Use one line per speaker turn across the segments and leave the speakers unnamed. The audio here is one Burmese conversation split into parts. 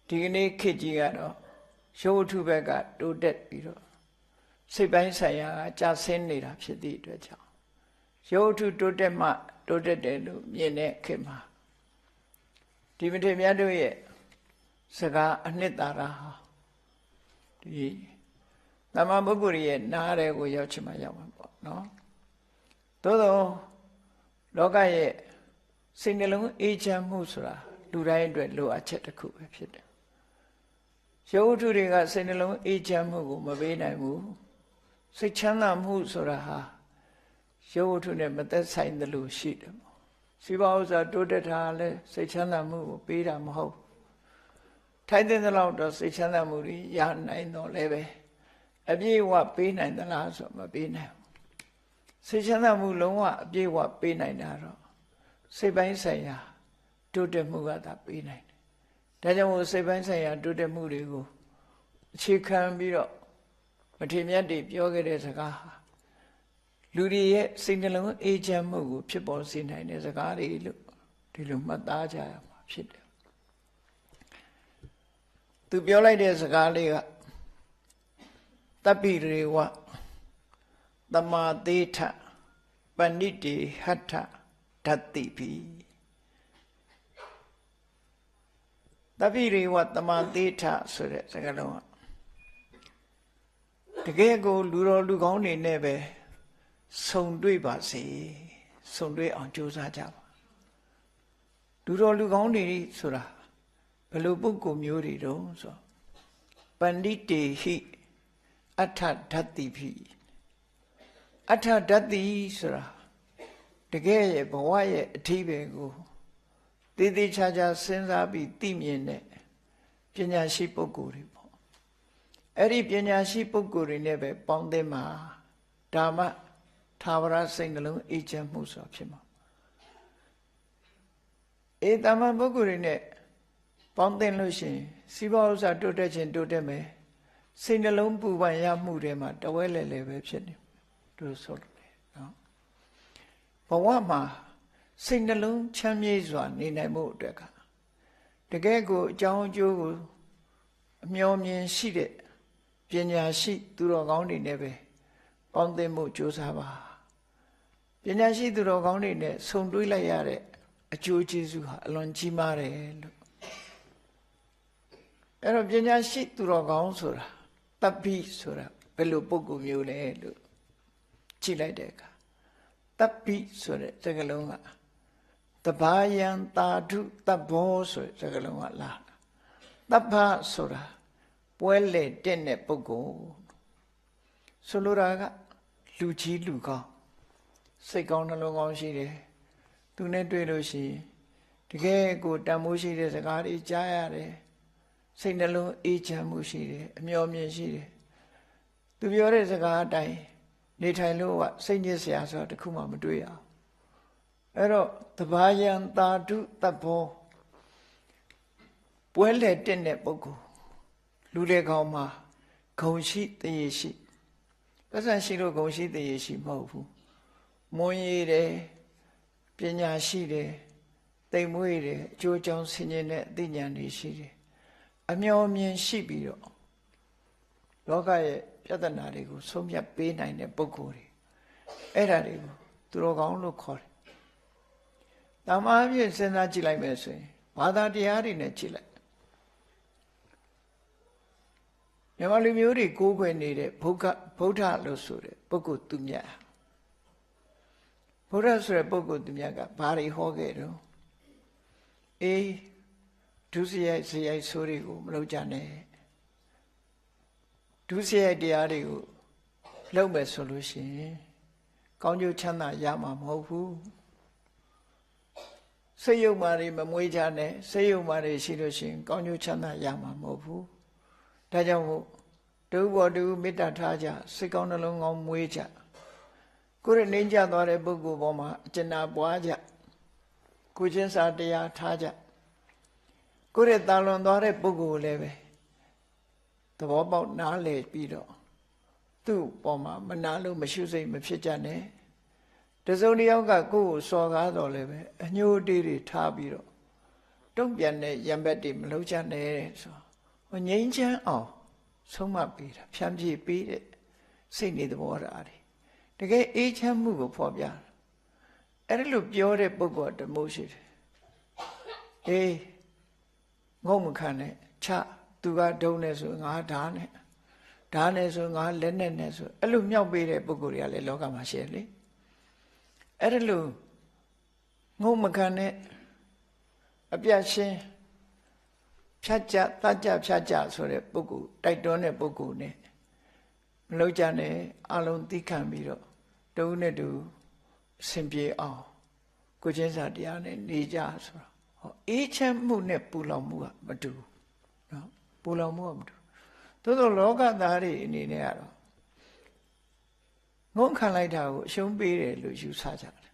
ဒီကနေ့ခေတ်ကြီးကတော့ရုပ်ဝတ္ထုဘက်ကတိုးတက်ပြီးတော့စိတ်ပိုင်းဆိုင်ရာကကြာဆင်းနေတာဖြစ်သည့်အတွက်ကြောင့်ရုပ်ဝတ္ထုတိုးတက်မှတိုးတက်တယ်လို့မြင်တဲ့ခေတ်မှာဒီမထေရမြတ်တို့ရဲ့စကားအနှစ်သာရဟာဒီသမ္မာပုဂ္ဂိုလ်ရဲ့နားရဲကိုရောက်ချင်မှရောက်မှာပေါ့နော်သို့သောလောကရဲ့စိတ်နှလုံးအေးချမ်းမှုဆိုတာလူတိုင်းအတွက်လိုအပ်ချက်တစ်ခုပဲဖြစ်တယ်ရုပ်ဝတ္ထုတွေကစိတ်နှလုံးအေးချမ်းမှုကိုမပေးနိုင်ဘူးစိတ်ချမ်းသာမှုဆိုတာဟာရုပ်ဝတ္ထုနဲ့မသက်ဆိုင်သလိုရှိတယ်ပေါ့စီးပွားဥစ္စာတိုးတက်တာလည်းစိတ်ချမ်းသာမှုကိုပေးတာမဟုတ်ထိုက်တဲ့လောက်တော့စိတ်ချမ်းသာမှုတွေရနိုင်တော့လည်းပဲအပြည့်အဝပေးနိုင်သလားဆိုမပေးနိုင်ဘူးစိတ်ချမ်းသာမှုလုံးဝအပြည့်အဝပေးနိုင်တာတော့စိတ်ပိုင်းဆိုင်ရာတိုးတက်မှုကသာပေးနိုင်တယ်ဒါကြောင့်မို့စိတ်ပိုင်းဆိုင်ရာတိုးတက်မှုတွေကိုအခြေခံပြီးတော့မထေရမြတ်တွေပြောခဲ့တဲ့စကားဟာလူတွေရဲ့စိတ်နှလုံးအေးချမ်းမှုကိုဖြစ်ပေါ်စေနိုင်တဲ့စကားတွေလို့ဒီလိုမှတ်သားကြရမှာဖြစ်တယ်သူပြောလိုက်တဲ့စကားလေးကတပ္ပိရေဝသမာသေထပဏိတိဟတ္ထဓတ္တိပိတပ္ပိရေဝသမာသေထဆိုတဲ့စကားလုံးကတကယ်ကိုလူတော်လူကောင်းတွေနဲ့ပဲဆုံတွေ့ပါစေဆုံတွေ့အောင်ကြိုးစားကြပါလူတော်လူကောင်းတွေဆိုတာဘယ်လိုပုဂ္ဂိုလ်မျိုးတွေတုံးဆိုပဏိတေဟိအဋ္ဌဓတ္တိဖိအဋ္ဌဓတ္တိဆိုတာတကယ်ရဲ့ဘဝရဲ့အဓိပ္ပာယ်ကိုသေသေးချာချာစဉ်းစားပြီးသိမြင်တဲ့ပညာရှိပုဂ္ဂိုလ်တွေပေါ့အဲ့ဒီပညာရှိပုဂ္ဂိုလ်တွေနဲ့ပဲပေါင်းသင်းမှာဒါမှသာဝရစိတ်နှလုံးအေးချမ်းမှုဆိုတာဖြစ်မှာတမန်ပုဂ္ဂိုလ်တွေနဲ့ပေါင်းသင်းလို့ရှိရင်စီးပွားဥစ္စာတိုးတက်ခြင်းတိုးတက်မယ်စိတ်နှလုံးပူပန်ရမှုတွေမှာတဝဲလဲလဲပဲဖြစ်နေတို့ဆိုလို့နော်ဘဝမှာစိတ်နှလုံးချမ်းမြေ့စွာနေနိုင်မှုအတွက်ကတကယ်ကိုအကြောင်းအကျိုးကိုအမျှော်မြင်ရှိတဲ့ပညာရှိသူတော်ကောင်းတွေနဲ့ပဲပေါင်းသင်းမှုကြိုးစားပါပညာရှိသူတော်ကောင်းတွေနဲ့ဆုံတွေ့လိုက်ရတဲ့အကျိုးကျေးဇူးဟာအလွန်ကြီးမားတယ်လို့အဲ့တော့ပညာရှိသူတော်ကောင်းဆိုတာတပ္ပိဆိုတာဘယ်လိုပုဂ္ဂိုလ်မျိုးလဲလို့ကြည့်လိုက်တဲ့အခါတပ္ပိဆိုတဲ့စကားလုံးကတဘာယံတာဓုတဗ္ဗောဆိုတဲ့စကားလုံးကလာတပ္ပဆိုတာပွဲလေတဲ့တဲ့ပုဂ္ဂိုလ်ဆိုလိုတာကလူကြီးလူကောင်းစိတ်ကောင်းနှလုံးကောင်းရှိတယ်သူနဲ့တွေ့လို့ရှိရင်တကယ်ကိုတန်မိုးရှိတဲ့စကားတွေကြားရတယ်စိတ်နှလုံးအေးချမ်းမှုရှိတယ်အမျှော်မြင်ရှိတယ်သူပြောတဲ့စကားအတိုင်းနေထိုင်လို့ကစိတ်ညစ်စရာဆိုတာတခုမှမတွေ့ရအောင်အဲ့တော့တဘာယံတာဓုတဗ္ဗောပွဲလေတဲ့တဲ့ပုဂ္ဂိုလ်လူတွေကောင်းမှာဂုဏ်ရှိတရေရှိပတ်စံရှိလို့ဂုဏ်ရှိတရေရှိမဟုတ်ဘူးမွန်ရည်တယ်ပညာရှိတယ်တိမ်မွေးတယ်အကျိုးကြောင့်ဆင်ခြင်တဲ့အသိဉာဏ်တွေရှိတယ်အမျှော်မြင်ရှိပြီးတော့လောကရဲ့ပြဿနာတွေကိုဆုံးဖြတ်ပေးနိုင်တဲ့ပုဂ္ဂိုလ်တွေအဲ့ဒါတွေကိုသူတော်ကောင်းလို့ခေါ်တယ်။တမားပြည့်စဉ်းစားကြည့်လိုက်မယ်ဆိုရင်ဘာသာတရားတွေနဲ့ကြည့်လိုက်မြန်မာလူမျိုးတွေကိုးကွယ်နေတဲ့ဗုဒ္ဓလို့ဆိုတဲ့ပုဂ္ဂိုလ်သူမြတ်ဗုဒ္ဓဆိုတဲ့ပုဂ္ဂိုလ်သူမြတ်ကဘာတွေဟောခဲ့တော့ဒုစရိုက်စရိုက်ဆိုးတွေကိုမလုပ်ကြနဲ့ဒုစရိုက်တရားတွေကိုလုပ်မယ်ဆိုလို့ရှိရင်ကောင်းကျိုးချမ်းသာရမှာမဟုတ်ဘူးစိတ်ယုံမာတွေမမွေးကြနဲ့စိတ်ယုံမာတွေရှိလို့ရှိရင်ကောင်းကျိုးချမ်းသာရမှာမဟုတ်ဘူးဒါကြောင့်မို့တူဘောတူမေတ္တာထားကြစိတ်ကောင်းနှလုံးကောင်းမွေးကြကိုယ်ရနေကြသွားတဲ့ပုဂ္ဂိုလ်ပေါ်မှာအကျဉ်းနာပွားကြကိုချင်းစာတရားထားကြကိုယ်ရတာလွန်သွားတဲ့ပုဂ္ဂိုလ်လည်းပဲသဘောပေါက်နားလည်ပြီးတော့သူ့ပေါ်မှာမနာလို့မရှုစိတ်မဖြစ်ကြနဲ့တစုံတစ်ယောက်ကကိုယ့်ကိုစော်ကားတော်လည်းပဲအညှိုးတေးတွေထားပြီးတော့တ တုံ့ပြန်တဲ့ရံဘက်တွေမလုပ်ကြနဲ့ဆိုဟိုငြိမ်းချမ်းအောင်ဆုံးမပေးတာဖြန့်ဖြေပေးတဲ့စိတ်နေသဘောထားတွေတကယ်အေးချမ်းမှုကိုဖော်ပြတာအဲ့ဒါလို့ပြောတဲ့ပုဂ္ဂိုလ်တမိုးရှိတယ်အေးငုံမခံနဲ့ချသူကဒုံနဲ့ဆိုငါဓာနဲ့ဆိုငါလက်နဲ့ဆိုအဲ့လိုမြောက်ပေးတဲ့ပုဂ္ဂိုလ်တွေကလည်းလောကမှာရှိတယ်လေအဲ့ဒါလို့ငုံမခံနဲ့အပြတ်ရှင်းဖြတ်ကြတတ်ကြဖြတ်ကြဆိုတဲ့ပုဂ္ဂိုလ်တိုက်တွန်းတဲ့ပုဂ္ဂိုလ် ਨੇ မလုပ်ကြနဲ့အလုံးသိခံပြီးတော့တူနဲ့တူအစဉ်ပြေအောင်ကိုချင်းစာတရားနဲ့နေကြဆိုတော့ဟောအေးချမ်းမှုနဲ့ပူလောင်မှုကမတူနော်ပူလောင်မှုကမတူသို့သောလောကသားတွေအနေနဲ့ကတော့ငုံခံလိုက်တာကိုအရှုံးပေးတယ်လို့ယူဆကြတယ်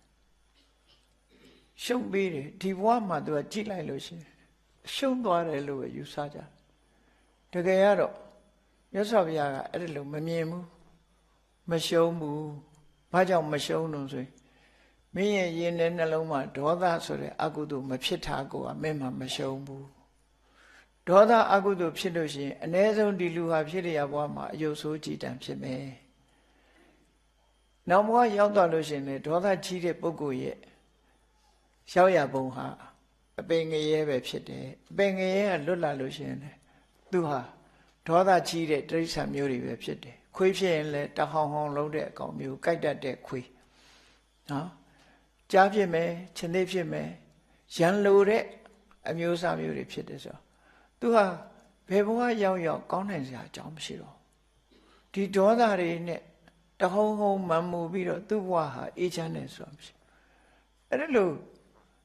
ရှုံးပေးတယ်ဒီဘဝမှာသူကကြည့်လိုက်လို့ရှိရင်ရှုံးသွားတယ်လို့ပဲယူဆကြတယ်တကယ်ကတော့မြတ်စွာဘုရားကအဲ့ဒါလို့မမြင်ဘူးမရှုံးဘူးဘာကြောင့်မရှုံးလို့ဆိုရင်မင်းရဲ့ရင်ထဲနှလုံးမှာဒေါသဆိုတဲ့အကုသိုလ်မဖြစ်တာကိုကမင်းမှမရှုံးဘူးဒေါသအကုသိုလ်ဖြစ်လို့ရှိရင်အ ਨੇ ဆုံးဒီလူဟာဖြစ်ရဘဝမှာအယုတ်ဆိုးကြည်တံဖြစ်မယ်နောက်ဘဝရောက်သွားလို့ရှိရင်လေဒေါသကြီးတဲ့ပုဂ္ဂိုလ်ရဲ့ရောက်ရပုံဟာအပင်ငရဲပဲဖြစ်တယ်အပင်ငရဲကလွတ်လာလို့ရှိရင်လေသူဟာဒေါသကြီးတဲ့တိရစ္ဆာန်မျိုးတွေပဲဖြစ်တယ်ခွေးဖြစ်ရင်လည်းတဟောင်ဟောင်လုံးတဲ့အကောင်မျိုးကြိုက်တတ်တဲ့ခွေးနော်ကြားဖြစ်မယ်ခြင်သေးဖြစ်မယ်ရန်လိုတဲ့အမျိုးအစားမျိုးတွေဖြစ်တယ်ဆိုတော့သူဟာဘယ်ဘဝရောက်ကောင်းနိုင်စရာအကြောင်းမရှိတော့ဒီဒေါသတွေနဲ့တဟုံဟုံမှန်မှုပြီးတော့သူ့ဘဝဟာအေးချမ်းတယ်ဆိုတာမရှိအဲ့ဒါလို့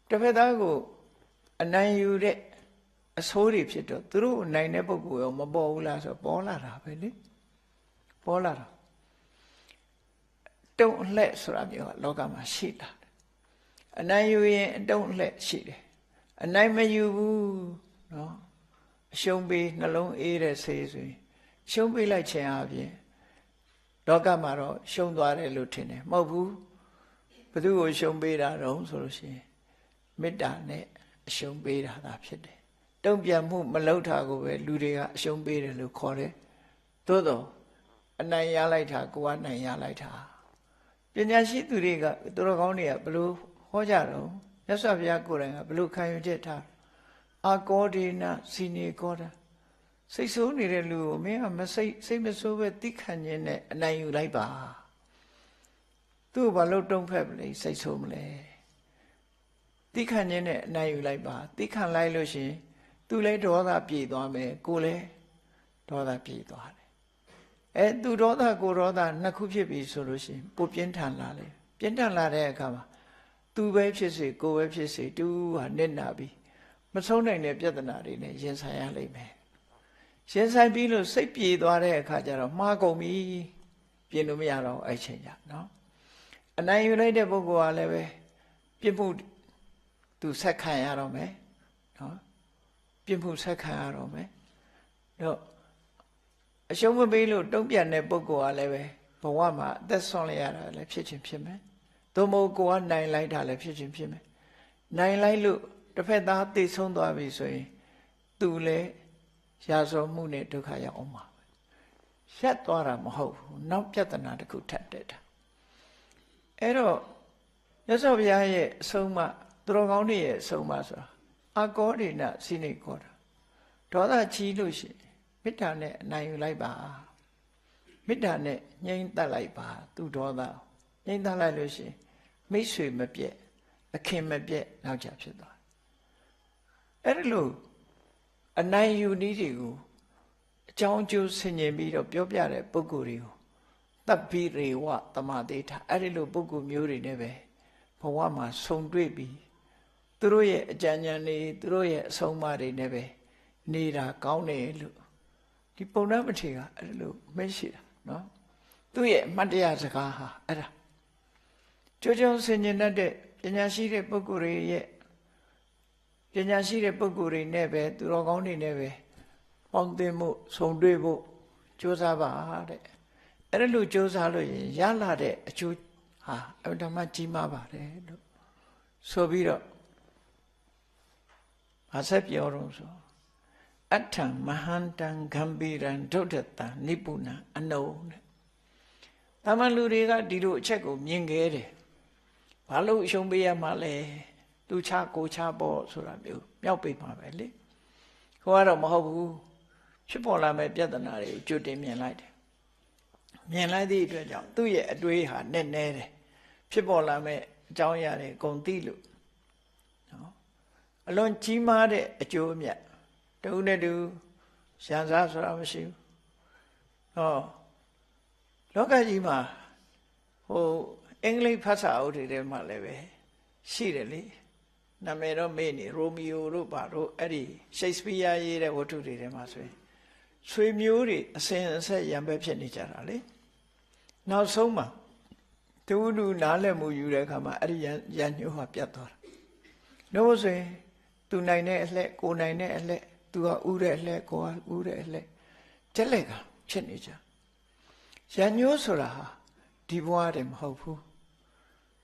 တစ်ဖက်သားကိုအနိုင်ယူတဲ့အဆိုးတွေဖြစ်တော့သူတို့နိုင်တဲ့ပုဂ္ဂိုလ်ရောမပေါ်ဘူးလားဆိုပေါ်လာတာပဲလေပေါ်လာတာတုံ့လှဲ့ဆိုတာမျိုးကလောကမှာရှိတာအနိုင်ယူရင်အတုံ့လှဲ့ရှိတယ်အနိုင်မယူဘူးနော်အရှုံးပေးနှလုံးအေးတဲ့ဆေးဆိုရင်ရှုံးပေးလိုက်ခြင်းအပြင်လောကမှာတော့ရှုံးသွားတယ်လို့ထင်တယ်မဟုတ်ဘူးဘယ်သူကိုရှုံးပေးတာတော့ဆိုလို့ရှိရင်မေတ္တာနဲ့အရှုံးပေးတာသာဖြစ်တယ်တုံ့ပြန်မှုမလုပ်တာကိုပဲလူတွေကအရှုံးပေးတယ်လို့ခေါ်တယ်သို့တော့အနိုင်ရလိုက်တာကိုယ်ကနိုင်ရလိုက်တာပညာရှိသူတွေကသူတော်ကောင်းတွေကဘယ်လိုဟောကြတော့မြတ်စွာဘုရားကိုယ်တိုင်ကဘယ်လိုခံယူချက်ထားအာကောဒေနစီနေကောတာစိတ်ဆိုးနေတဲ့လူကိုမင်းကမစိတ်မဆိုးပဲသိခံခြင်းနဲ့အနိုင်ယူလိုက်ပါသူ့ဘာလို့တုံ့ဖက်မလဲစိတ်ဆိုးမလဲသိခံခြင်းနဲ့အနိုင်ယူလိုက်ပါသိခံလိုက်လို့ရှိရင်သူလည်းဒေါသပြေသွားမယ်ကိုလည်းဒေါသပြေသွားတယ်သူဒေါသကိုဒေါသနှစ်ခုဖြစ်ပြီဆိုလို့ရှိရင်ပိုပြင်းထန်လာလေပြင်းထန်လာတဲ့အခါမှာသူပဲဖြစ်စေကိုပဲဖြစ်စေတူဟာနစ်နာပြီးမဆုံးနိုင်တဲ့ပြဿနာတွေနဲ့ရင်ဆိုင်ရလိမ့်မယ်ရင်ဆိုင်ပြီးလို့စိတ်ပြေသွားတဲ့အခါကျတော့မှားကုန်ပြီပြင်လို့မရတော့အဲ့ချိန်ကျနော်အနိုင်ယူလိုက်တဲ့ပုဂ္ဂိုလ်ကလည်းပဲပြစ်မှုသူဆက်ခံရတော့မယ်နော်ပြစ်မှုဆက်ခံရတော့မယ်တော့အရှုံးမပေးလို့တုံ့ပြန်တဲ့ပုဂ္ဂိုလ်ကလည်းပဲဘဝမှာအသက်ဆုံးလိုက်ရတာလည်းဖြစ်ချင်းဖြစ်မယ်သို့မဟုတ်ကိုကနိုင်လိုက်တာလည်းဖြစ်ချင်းဖြစ်မယ်နိုင်လိုက်လို့တစ်ဖက်သားသိဆုံးသွားပြီဆိုရင်သူလည်းရာဇဝမှုနဲ့ဒုက္ခရောက်အောင်ပါရက်သွားတာမဟုတ်ဘူးနောက်ပြဿနာတစ်ခုထပ်တက်တာအဲ့တော့မြတ်စွာဘုရားရဲ့အဆုံးအမသူတော်ကောင်းတွေရဲ့အဆုံးအမဆိုတာအာကောဒေနစိနေကောတာဒေါသကြီးလို့ရှိရင်မေတ္တာနဲ့အနိုင်ယူလိုက်ပါမေတ္တာနဲ့ငြိမ်းသက်လိုက်ပါသူဒေါသငြိမ်းသက်လိုက်လို့ရှိရင်မိတ်ဆွေမပြည့်အခင်မပြည့်နောက်ကျဖြစ်သွားအဲ့ဒါလို့အနိုင်ယူနည်းတွေကိုအကြောင်းကျိုးဆင်ခြင်ပြီးတော့ပြောပြတဲ့ပုဂ္ဂိုလ်တွေကိုတပ်ပိရေဝတမတေထအဲ့ဒီလိုပုဂ္ဂိုလ်မျိုးတွေနဲ့ပဲဘဝမှာဆုံတွေ့ပြီးသူတို့ရဲ့အကြံဉာဏ်တွေသူတို့ရဲ့အဆုံးအမတွေနဲ့ပဲနေတာကောင်းတယ်လို့ဒီပုံနှမထေကအဲ့လိုမရှိတာနော်သူ့ရဲ့အမှတ်တရစကားဟာအဲ့ဒါကြိုးကြုံဆင်ခြင်တတ်တဲ့ပညာရှိတဲ့ပုဂ္ဂိုလ်တွေရဲ့ပညာရှိတဲ့ပုဂ္ဂိုလ်တွေနဲ့ပဲသူတော်ကောင်းတွေနဲ့ပဲပေါင်းသင်းမှုဆုံတွေ့ဖို့ကြိုးစားပါတဲ့အဲ့ဒါလို့ကြိုးစားလို့ရလာတဲ့အကျိုးဟာအမှန်တမ်းကြီးမားပါတယ်လို့ဆိုပြီးတော့ ဘာဆက်ပြောတော့ဆိုအထံမဟန္တံဂံဗီရံဒုဒ္ဒတံနိပုဏံအနုတဲ့တာမန်လူတွေကဒီလိုအချက်ကိုမြင်ခဲ့တယ်ဘာလို့အရှုံးပေးရမှာလဲသူချကိုချပေါ့ဆိုတာမျိုးမြောက်ပိတ်မှာပဲလေကိုကတော့မဟုတ်ဘူးဖြစ်ပေါ်လာမဲ့ပြဿနာတွေကိုကြိုတင်မြင်လိုက်တယ်မြင်လိုက်သည့်အတွက်ကြောင့်သူ့ရဲ့အတွေးဟာနဲ့နဲတယ်ဖြစ်ပေါ်လာမဲ့အကြောင်းအရာတွေအကုန်သိလို့နော်အလွန်ကြီးမားတဲ့အကျိုးအမြတ်တူနဲ့တူရန်စားဆိုတာမရှိဘူးဟောလောကကြီးမှာဟိုအင်္ဂလိပ်ဘာသာအုပ်တွေမှာလည်းပဲရှိတယ်လေနာမည်တော့မေ့နေရိုမီယိုတို့ပါတို့အဲ့ဒီရှိတ်စပီးယားရေးတဲ့ဝတ္ထုတွေထဲမှာဆိုရင်ဆွေမျိုးတွေအစဉ်အဆက်ရံပဲဖြစ်နေကြတာလေနောက်ဆုံးမှာတူတူနားလည်မှုယူတဲ့အခါမှာအဲ့ဒီရန်ညှိုးဟာပြတ်သွားတာလို့ဆိုရင်သူနိုင်တဲ့အလှည့်ကိုနိုင်တဲ့အလှည့်သူကဥတဲ့အလှည့်ကိုကဥတဲ့အလှည့်ကျက်လက်ကဖြစ်နေကြရန်ညှိုးဆိုတာဟာဒီဘဝတည်းမဟုတ်ဘူး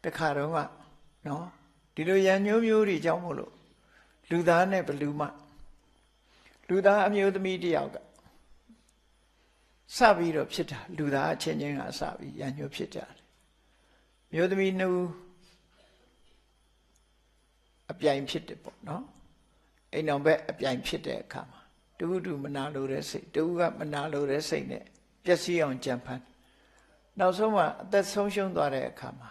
တခါတော့ကနော်ဒီလိုရန်ညှိုးမျိုးတွေကြောင့်မို့လို့လူသားနဲ့ဘလူမလူသားအမျိုးသမီးတယောက်ကစပြီးတော့ဖြစ်တာလူသားအချင်းချင်းကစပြီးရန်ညှိုးဖြစ်ကြတယ်မျိုးသမီးနှစ်ဦးအပြိုင်ဖြစ်တယ်ပေါ့နော်အိမ်တော်ဘက်အပြိုင်ဖြစ်တဲ့အခါမှာတူမနာလို့တဲ့စိတ်တူကမနာလို့တဲ့စိတ်နဲ့ပျက်စီးအောင်ကြံဖန်နောက်ဆုံးမှအသက်ဆုံးရှုံးသွားတဲ့အခါမှာ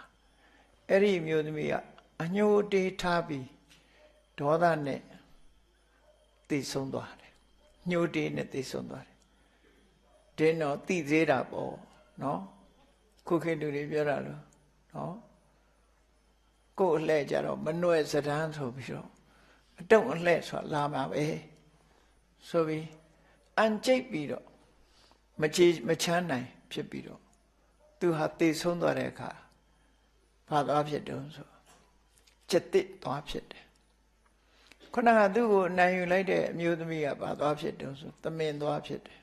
အဲ့ဒီမျိုးသမီးကအညှိုးတေးထားပြီးဒေါသနဲ့သိဆုံးသွားတယ်ညှိုးတေးနဲ့သိဆုံးသွားတယ်တင်းတော့သိသေးတာပေါ့နော်ခုခေတ်လူတွေပြောတာလို့နော်ကိုယ်အလှဲ့ကြတော့မနှွဲ့စဒန်းဆိုပြီးတော့အတုံးအလှဲ့ဆိုတာလာမှာပဲဆိုပြီးအန်ကျိတ်ပြီးတော့မချမ်းနိုင်ဖြစ်ပြီးတော့သူဟာသိဆုံးသွားတဲ့အခါဘာသွားဖြစ်တုံးဆိုจิตတစ်သွားဖြစ်တယ်ခုနကသူ့ကိုအနိုင်ယူလိုက်တဲ့အမျိုးသမီးကဘာသွားဖြစ်တုံးဆိုသမင်သွားဖြစ်တယ်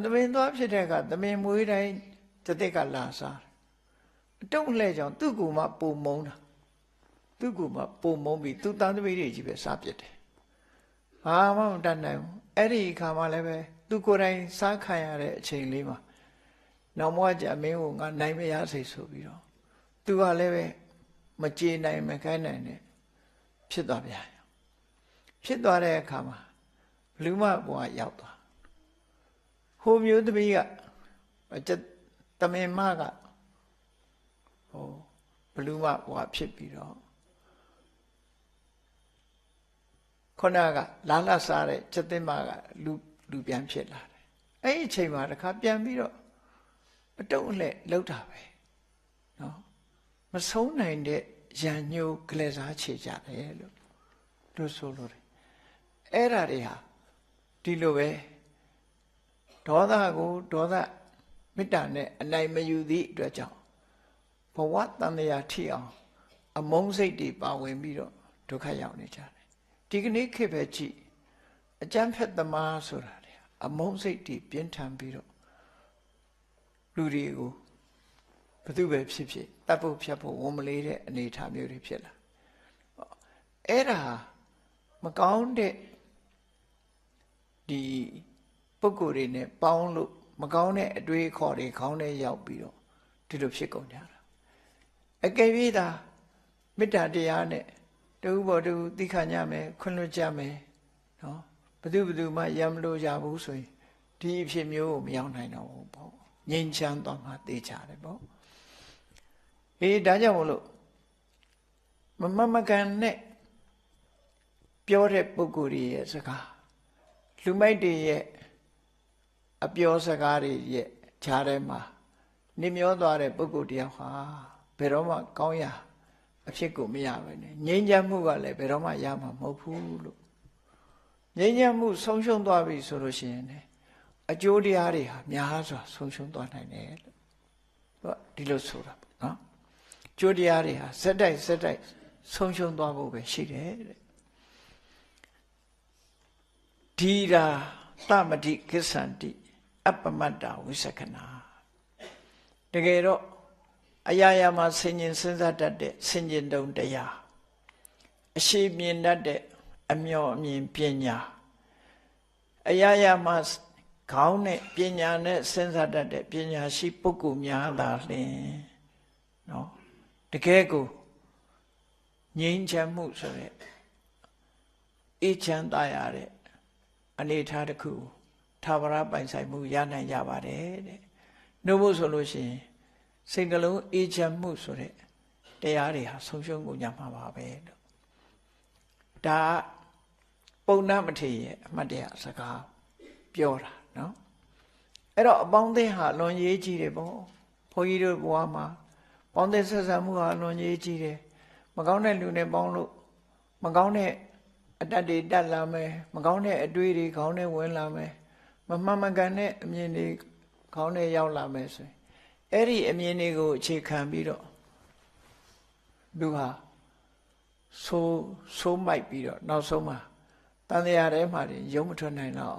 သမင်သွားဖြစ်တဲ့အခါသမင်မွေးတိုင်းจิตတစ်ကလာစားအတုံးလှဲ့ကြောင့်သူ့ကိုမှပုံမုံတာသူ့ကိုမှပုံမုံပြီးသူ့သားသမီးတွေကြီးပဲစားပြစ်တယ်ဘာမှမတတ်နိုင်ဘူးအဲ့ဒီအခါမှလည်းပဲသူကိုယ်တိုင်စားခံရတဲ့အချိန်လေးမှာနောက်ဘဝကျမင်းကိုငါနိုင်မရစေဆိုပြီးတော့သူကလည်းပဲမကြေနိုင်မခိုင်းနိုင်နဲ့ဖြစ်သွားပြန်ဖြစ်သွားတဲ့အခါမှာလူမဘဝရောက်သွားဟိုမျိုးသမီးကတမင်မကဟိုဘလူမဘဝဖြစ်ပြီးတော့ခုနကလာလာစားတဲ့ကျက်သိမကလူပြန်ဖြစ်လာတယ်အဲ့ဒီအချိန်မှာတခါပြန်ပြီးတော့အတုံးအလှဲ့လောက်တာပဲနော်မဆုံးနိုင်တဲ့ရန်ညှိုးကလေးစားချေကြတယ်လို့ဆိုလို့တယ်အဲ့ဓာတွေဟာဒီလိုပဲဒေါသကိုဒေါသမေတ္တာနဲ့အနိုင်မယူသည့်အတွက်ကြောင့်ဘဝတန်တရားထိအောင်အမုန်းစိတ်တွေပါဝင်ပြီးတော့ဒုက္ခရောက်နေကြတယ်ဒီကနေ့ခေတ်ပဲကြည့်အကျမ်းဖက်သမားဆိုတာလေအမုန်းစိတ်တွေပြင်းထန်ပြီးတော့လူတွေကိုဘသူပဲဖြစ်ဖြစ်တတ်ဖို့ဖြတ်ဖို့ဝန်မလေးတဲ့အနေအထားမျိုးတွေဖြစ်လာအဲ့ဒါမကောင်းတဲ့ဒီပုဂ္ဂိုလ်တွေနဲ့ပေါင်းလို့မကောင်းတဲ့အတွေးအခေါ်တွေခေါင်းထဲရောက်ပြီးတော့ဒီလိုဖြစ်ကုန်ကြတာအကယ်၍သာမေတ္တာတရားနဲ့တူဘောတူသိခညမယ်ခွင့်လွှတ်ကြမယ်နော်ဘသူမှရံမလို့ကြဘူးဆိုရင်ဒီအဖြစ်မျိုးကိုမရောက်နိုင်တော့ဘူးပေါ့ငြိမ်းချမ်းသွားမှသိကြတယ်ပေါ့ဒါကြောင့်မလို့မကန်နဲ့ပြောတဲ့ပုဂ္ဂိုလ်ရဲ့စကားလူမိုက်တွေရဲ့အပြောစကားတွေရဲ့ခြားထဲမှာနှမျောသွားတဲ့ပုဂ္ဂိုလ်တယောက်ဟာဘယ်တော့မှကောင်းရာအဖြစ်ကိုမရပဲနဲ့ငြိမ်းချမ်းမှုကလည်းဘယ်တော့မှရမှာမဟုတ်ဘူးလို့ငြိမ်းချမ်းမှုဆုံးရှုံးသွားပြီဆိုလို့ရှိရင်အကျိုးတရားတွေဟာများစွာဆုံးရှုံးသွားနိုင်တယ်လို့ဒီလိုဆိုတာပေါ့နော်ကျိုးတရားတွေဟာစက်တိုက်ဆုံးရှုံးသွားဖို့ပဲရှိတယ်တဲ့ဒီရာသမတိကိစ္ဆန္တိအပမတ္တဝိသကနာတကယ်တော့အရာရာမှာဆင်ញင်စဉ်းစားတတ်တဲ့ဆင်ញင်တုံတရားအရှိမြင်တတ်တဲ့ အမျှော်အမြင်ပညာအရာရာမှာခေါင်းနဲ့ပညာနဲ့စဉ်းစားတတ်တဲ့ပညာရှိပုဂ္ဂိုလ်များသာလျှင်နော်တကယ်ကိုငြိမ်းချမ်းမှုဆိုတဲ့အေးချမ်းသာရတဲ့အနေအထားတစ်ခုထာဝရပိုင်ဆိုင်မှုရနိုင်ကြပါတယ်တဲ့နှုတ်ဖို့ဆိုလို့ရှိရင်စိတ်ကလုံးအေးချမ်းမှုဆိုတဲ့တရားတွေဟာဆုံးရှုံးကုန်ကြမှာပါပဲလို့ဒါပုံနာမထေရရဲ့အမှတ်တရစကားပြောတာနော်အဲ့တော့အပေါင်းအသင်းဟာလွန်ရေးကြီးတယ်ပေါ့ဘုန်းကြီးတို့ဘဝမှာပေါင်းသင်းဆက်ဆံမှုဟာလွန်ရေးကြီးတယ်မကောင်းတဲ့လူနဲ့ပေါင်းလို့မကောင်းတဲ့အတ္တတွေတက်လာမယ်မကောင်းတဲ့အတွေးတွေခေါင်းထဲဝင်လာမယ်မမှန်မကန်တဲ့အမြင်တွေခေါင်းထဲရောက်လာမယ်ဆိုရင်အဲ့ဒီအမြင်တွေကိုအခြေခံပြီးတော့သူဟာဆိုးမိုက်ပြီးတော့နောက်ဆုံးမှာတန်တရားထဲမှာရုံမထွက်နိုင်တော့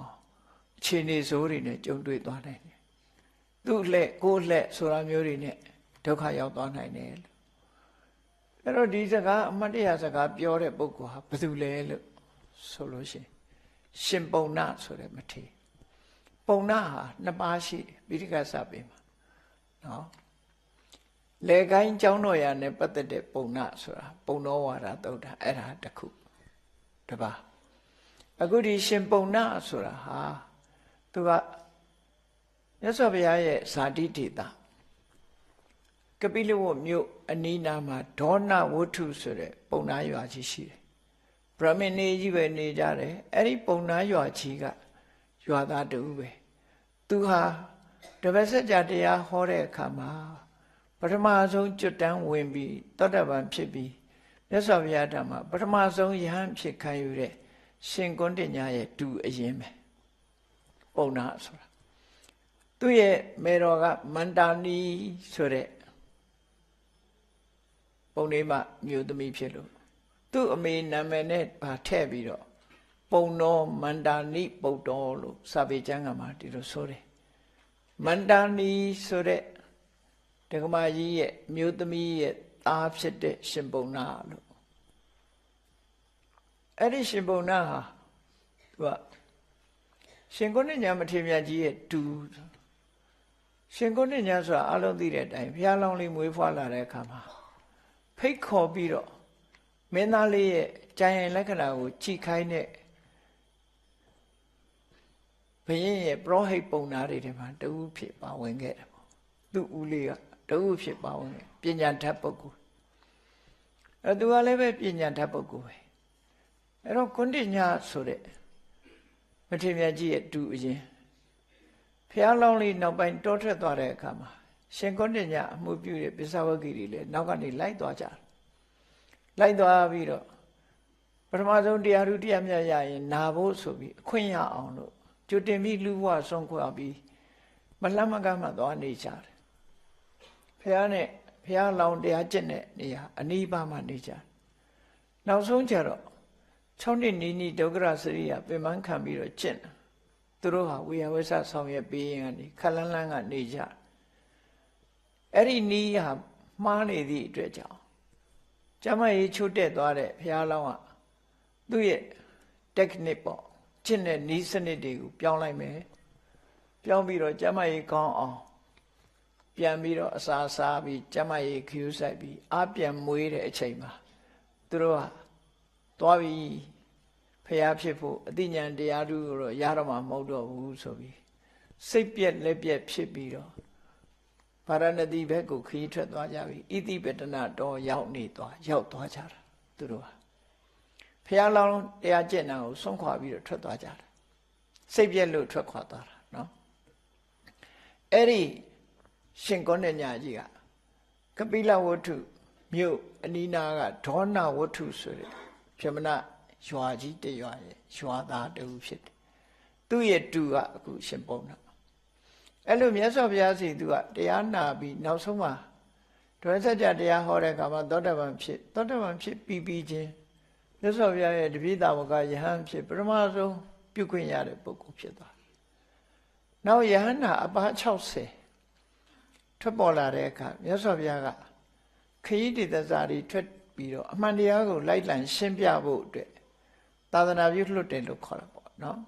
အခြေအနေဆိုးတွေနဲ့ကြုံတွေ့သွားနိုင်တယ်သူ့လက်ကိုယ်လက်ဆိုတာမျိုးတွေနဲ့ဒုက္ခရောက်သွားနိုင်တယ်လို့အဲ့တော့ဒီစကားအမှတ်တရစကားပြောတဲ့ပုဂ္ဂိုလ်ဟာဘယ်သူလဲလို့ဆိုလို့ရှိရင်ရှင်ပုံနာဆိုတဲ့မထေရပုံနာဟာနှစ်ပါးရှိတယ်ပိဋကစပေမှာနော်လေကိုင်းကျောင်းတော်ရာနဲ့ပတ်သက်တဲ့ပုံနာဆိုတာပုံတော်ဝါဒသုတ်တာအဲ့ဒါတစ်ခုတပါးအခုဒီရှင်ပုံနာဆိုတာဟာသူကမြတ်စွာဘုရားရဲ့ဇာတိဒေသကပိလဝတ်မြို့အနီးနားမှာဒေါနဝတ္ထုဆိုတဲ့ပုံနာရွာကြီးရှိတယ်ဗြဟ္မဏေကြီးပဲနေကြတယ်အဲ့ဒီပုံနာရွာကြီးကရွာသားတူပဲသူဟာတပည့်ဆက်ကြတရားဟောတဲ့အခါမှာပထမဆုံးကျွတ်တန်းဝင်ပြီးသောတပန်ဖြစ်ပြီးမြတ်စွာဘုရားဓမ္မပထမဆုံးယဟန်ဖြစ်ခံယူတဲ့ရှင်ကွန်းတညာရဲ့တူအရင်ပဲပုံနာဆိုတာသူ့ရဲ့မေတော်ကမန္တာနီဆိုတဲ့ပုံလေးမှမြို့သမီးဖြစ်လို့သူ့အမေနာမည်နဲ့ပါထည့်ပြီးတော့ပုံတော်မန္တာနီပုတ်တော်လို့စာပေကျမ်းကမှာဒီလိုဆိုတယ်မန္တာနီဆိုတဲ့ဒကမာကြီးရဲ့မြို့သမီးရဲ့သားဖြစ်တဲ့ရှင်ပုံနာလို့အဲ့ဒီရှင်ပုံနာဟာသူကရှင်ကုဏ္ဏညာမထေရမြတ်ကြီးရဲ့တူရှင်ကုဏ္ဏညာဆိုတာအလုံးသိတဲ့အတိုင်းဘုရားလောင်းလေးမွေးဖွားလာတဲ့အခါမှာဖိတ်ခေါ်ပြီးတော့မင်းသားလေးရဲ့ကြံရင်လက္ခဏာကိုကြည့်ခိုင်းတဲ့ဘုရင်ရဲ့ပရောဟိတ်ပုံနာတွေထဲမှာတဦးဖြစ်ပါဝင်ခဲ့တယ်ပေါ့သူ့ဦးလေးကတဦးဖြစ်ပါဝင်ပညာတတ်ပုဂ္ဂိုလ်အဲသူကလည်းပဲပညာတတ်ပုဂ္ဂိုလ်ပဲအဲ့တော့ကုဏ္ဏညာဆိုတဲ့မထေရမြတ်ကြီးရဲ့တူအရင်ဖះလောင်းလေးနောက်ပိုင်းတောထွက်သွားတဲ့အခါမှာရှင်ကုဏ္ဏညာအမှုပြုတဲ့ပိဿဝဂီတွေလည်းနောက်ကနေလိုက်သွားကြတယ်လိုက်သွားပြီးတော့ပထမဆုံးတရားဓုတရားမြတ်ရရင်နာဖို့ဆိုပြီးအခွင့်ရအောင်လို့ကြိုတင်ပြီးလူဘဝဆုံးခွာပြီးမလှမ်းမကမ်းမှသွားနေကြတယ်ဖះနဲ့ဖះလောင်းတရားကျင့်တဲ့နေရာအနီးပါးမှနေကြနောက်ဆုံးကျတော့6နှစ်နီးနီးဒုက္ခရစရိယပင်ပန်းခံပြီးတော့ကျင့်တယ်သူတို့ဟာဝေယဝိဆဆောင်ရွက်ပေးရင်ကနေခက်လန်းလန်းကနေကြအဲ့ဒီနီးဟာမှားနေသည့်အတွက်ကြောင့်ကျမကြီးချိုးတက်သွားတဲ့ဘုရားလောင်းကသူ့ရဲ့ technique ပေါ့ကျင့်တဲ့နီးစနစ်တွေကိုပြောင်းလိုက်မယ်ပြောင်းပြီးတော့ကျမကြီးကောင်းအောင်ပြန်ပြီးတော့အစာစားပြီးကျမကြီးခ ्यू ဆိုင်ပြီးအပြန်မွေးတဲ့အချိန်မှာသူတို့ကသွားပြီးဖျားဖြစ်ဖို့အတိညာဏ်တရားဓုကိုတော့ရတော့မှာမဟုတ်တော့ဘူးဆိုပြီးစိတ်ပြက်လက်ပြက်ဖြစ်ပြီးတော့ဗာရာဏသီဘက်ကိုခရီးထွက်သွားကြပြီဣတိပတနာတော်ရောက်သွားကြတာသူတို့ဟာဖျားလောင်းတရားကျင့်တာကိုဆုံးခွာပြီးတော့ထွက်သွားကြတာစိတ်ပြက်လို့ထွက်ခွာသွားတာနော်အဲ့ဒီရှင်ကုဏ္ဏညာကြီးကကပိလဝတ္ထုမြို့အနီးနားကဒေါနဝတ္ထုဆိုတဲ့ပြမနာရွာကြီးတရွာရဲ့ရွာသားတူဖြစ်တယ်သူ့ရဲ့တူကအခုရှင်ပုံနာအဲ့လိုမြတ်စွာဘုရားစီသူကတရားနာပြီးနောက်ဆုံးမှာဒွဲဆက်ကြတရားဟောတဲ့အခါမှာသောတပန်ဖြစ်ပြီးချင်းမြတ်စွာဘုရားရဲ့တပိသာဝကယဟန်ဖြစ်ပထမဆုံးပြုခွင့်ရတဲ့ပုဂ္ဂိုလ်ဖြစ်သွားနောက်ယဟန်နာအပါ60ထွက်ပေါ်လာတဲ့အခါမြတ်စွာဘုရားကခရီးတည်သစာတွေထွက်ပြီးတော့အမှန်တရားကိုလိုက်လံရှင်းပြဖို့အတွက် သာသနာပြုလွတ်တယ်လို့ခေါ်တာပေါ့နော်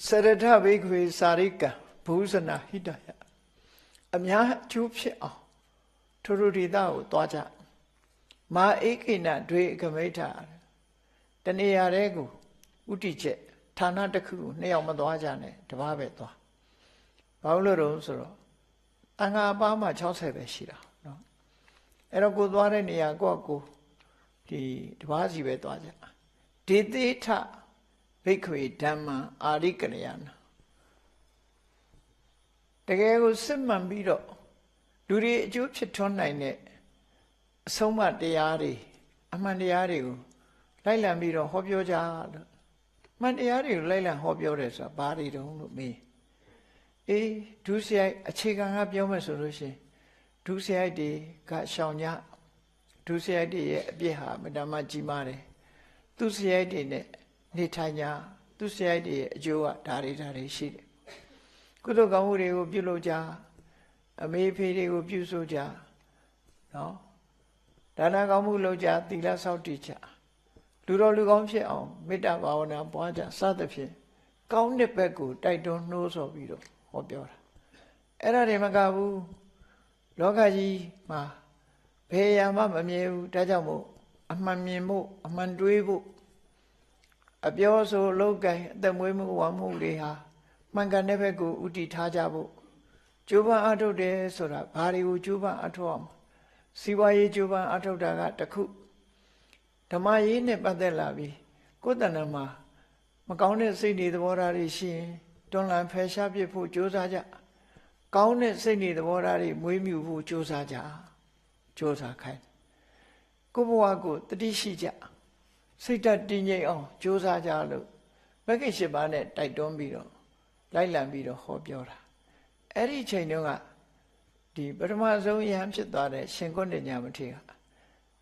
စရထဘိက္ခွေစာရိကံဘူဇနာဟိတယအများအကျိုးဖြစ်အောင်ထိုဒေသကိုသွားကြမာဧကိနဒွေကမိဋ္ဌာတနေရာတဲ့ကိုဥတီချက်ဌာနတစ်ခုကိုနှစ်ယောက်မသွားကြနဲ့တပါးပဲသွားဘာလို့လဲဆိုတော့အငါအပါးမှ60ပဲရှိတာနော်အဲ့တော့ကိုသွားတဲ့နေရာကိုဒီတပါးစီပဲသွားကြဒေသေထဘိက္ခွေဓမ္မအာရိကလျာဏတကယ်ကိုစစ်မှန်ပြီးတော့လူတွေအကျိုးဖြစ်ထွန်းနိုင်တဲ့အဆုံးအမတရားတွေအမှန်တရားတွေကိုလိုက်လံပြီးတော့ဟောပြောကြလို့မှန်တရားတွေကိုလိုက်လံဟောပြောတယ်ဆိုတာဘာတွေတုံးလို့မေးအေးဒုစရိုက်အခြေခံကပြောမယ်ဆိုလို့ရှိရင်ဒုစရိုက်တွေကရှောင်ညဒုစရိုက်တွေရဲ့အပြစ်ဟာမတမကြီးမားတယ်သူစရိုက်တွေနဲ့နေထိုင်ကြသူစရိုက်တွေရဲ့အကျိုးကဒါတွေရှိတယ်ကုသိုလ်ကောင်းမှုတွေကိုပြုလုပ်ကြအမေဖေးတွေကိုပြုစုကြနော်ဒါနကောင်းမှုလုပ်ကြသီလဆောက်တည်ကြလူတော်လူကောင်းဖြစ်အောင်မေတ္တာဘာဝနာပွားကြစသဖြင့်ကောင်းတဲ့ဘက်ကိုတိုက်တွန်းနှိုးဆော်ပြီးတော့ဟောပြောတာအဲ့ဒါတွေမကဘူးလောကကြီးမှာဘယ်ရာမှမမြဲဘူးဒါကြောင့်မို့အမှန်မြင်ဖို့အမှန်တွေးဖို့အပြောဆိုလုပ်ကိုင်အသက်မွေးမှုဝမ်းမှုတွေဟာမှန်ကန်တဲ့ဘက်ကိုဥတည်ထားကြဖို့ကျိုးပန်းအထုတ်တယ်ဆိုတာဘာတွေကိုကျိုးပန်းအထုတ်အောင်စီးပွားရေးကျိုးပန်းအထုတ်တာကတစ်ခုဓမ္မရေးနဲ့ပတ်သက်လာပြီးကိုယ်တဏ္ဍာမှာမကောင်းတဲ့စိတ်တွေသဘောထားတွေရှိရင်တွန်းလှန်ဖယ်ရှားပစ်ဖို့ကြိုးစားကြကောင်းတဲ့စိတ်တွေသဘောထားတွေမွေးမြူဖို့ကြိုးစားကြကြိုးစားခိုင်းကိုယ့်ဘဝကိုတတိရှိကြစိတ်ဓာတ်တည်ငြိမ်အောင်ကြိုးစားကြလို့မဂ္ဂင်၈ပါးနဲ့တိုက်တွန်းပြီးတော့လိုက်လံပြီးတော့ဟောပြောတာအဲ့ဒီချိန်တုန်းကဒီပထမဆုံးယဟန်ဖြစ်သွားတဲ့ရှင်ကုဏ္ဏညာမထေရ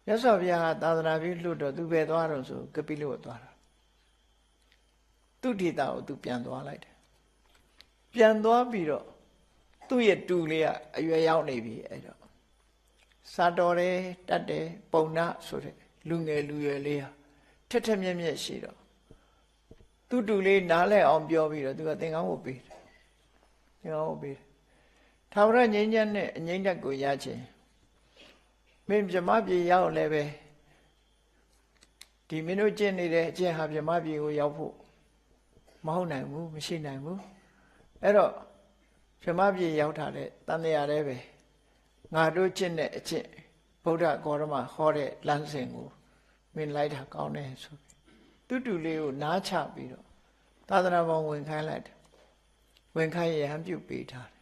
မြတ်စွာဘုရားကသာသနာပြုလို့တော့သူပဲသွားတော့ဆိုကပိလဝတ်သွားတာသူဒေတာကိုသူပြန်သွားလိုက်တယ်ပြန်သွားပြီးတော့သူ့ရဲ့တူလေးကအရွယ်ရောက်နေပြီအဲ့တော့စာတော်တယ်တတ်တယ်ပုံနာဆိုတဲ့လူငယ်လူရွယ်လေးဟာထက်ထက်မြက်မြက်ရှိတော့သူ့တူလေးနားလဲအောင်ပြောပြီးတော့သူကသင်္ကန်းဝတ်ပေးတယ်သင်္ကန်းဝတ်ပေးတယ်ထာဝရငြိမ်းချမ်းတဲ့အငြိမ့်တက်ကိုရခြင်းမင်းဗြဟ္မပြည်ရောက်လည်းပဲဒီမင်းတို့ကျင့်နေတဲ့အကျင့်ဟာဗြဟ္မပြည်ကိုရောက်ဖို့မဟုတ်နိုင်ဘူးမရှိနိုင်ဘူးအဲ့တော့ဗြဟ္မပြည်ရောက်တာတဲ့တန်တရားလည်းပဲငါတို့ကျင့်တဲ့အကျင့်ဗုဒ္ဓဂေါရမဟောတဲ့လမ်းစဉ်ကိုမင်းလိုက်တာကောင်းတယ်ဆိုပြီးတူလေးကိုနားချပြီးတော့သာသနာ့ဘောင်ဝင်ခိုင်းလိုက်တယ်ဝင်ခိုင်းရဟန်းပြုပေးထားတယ်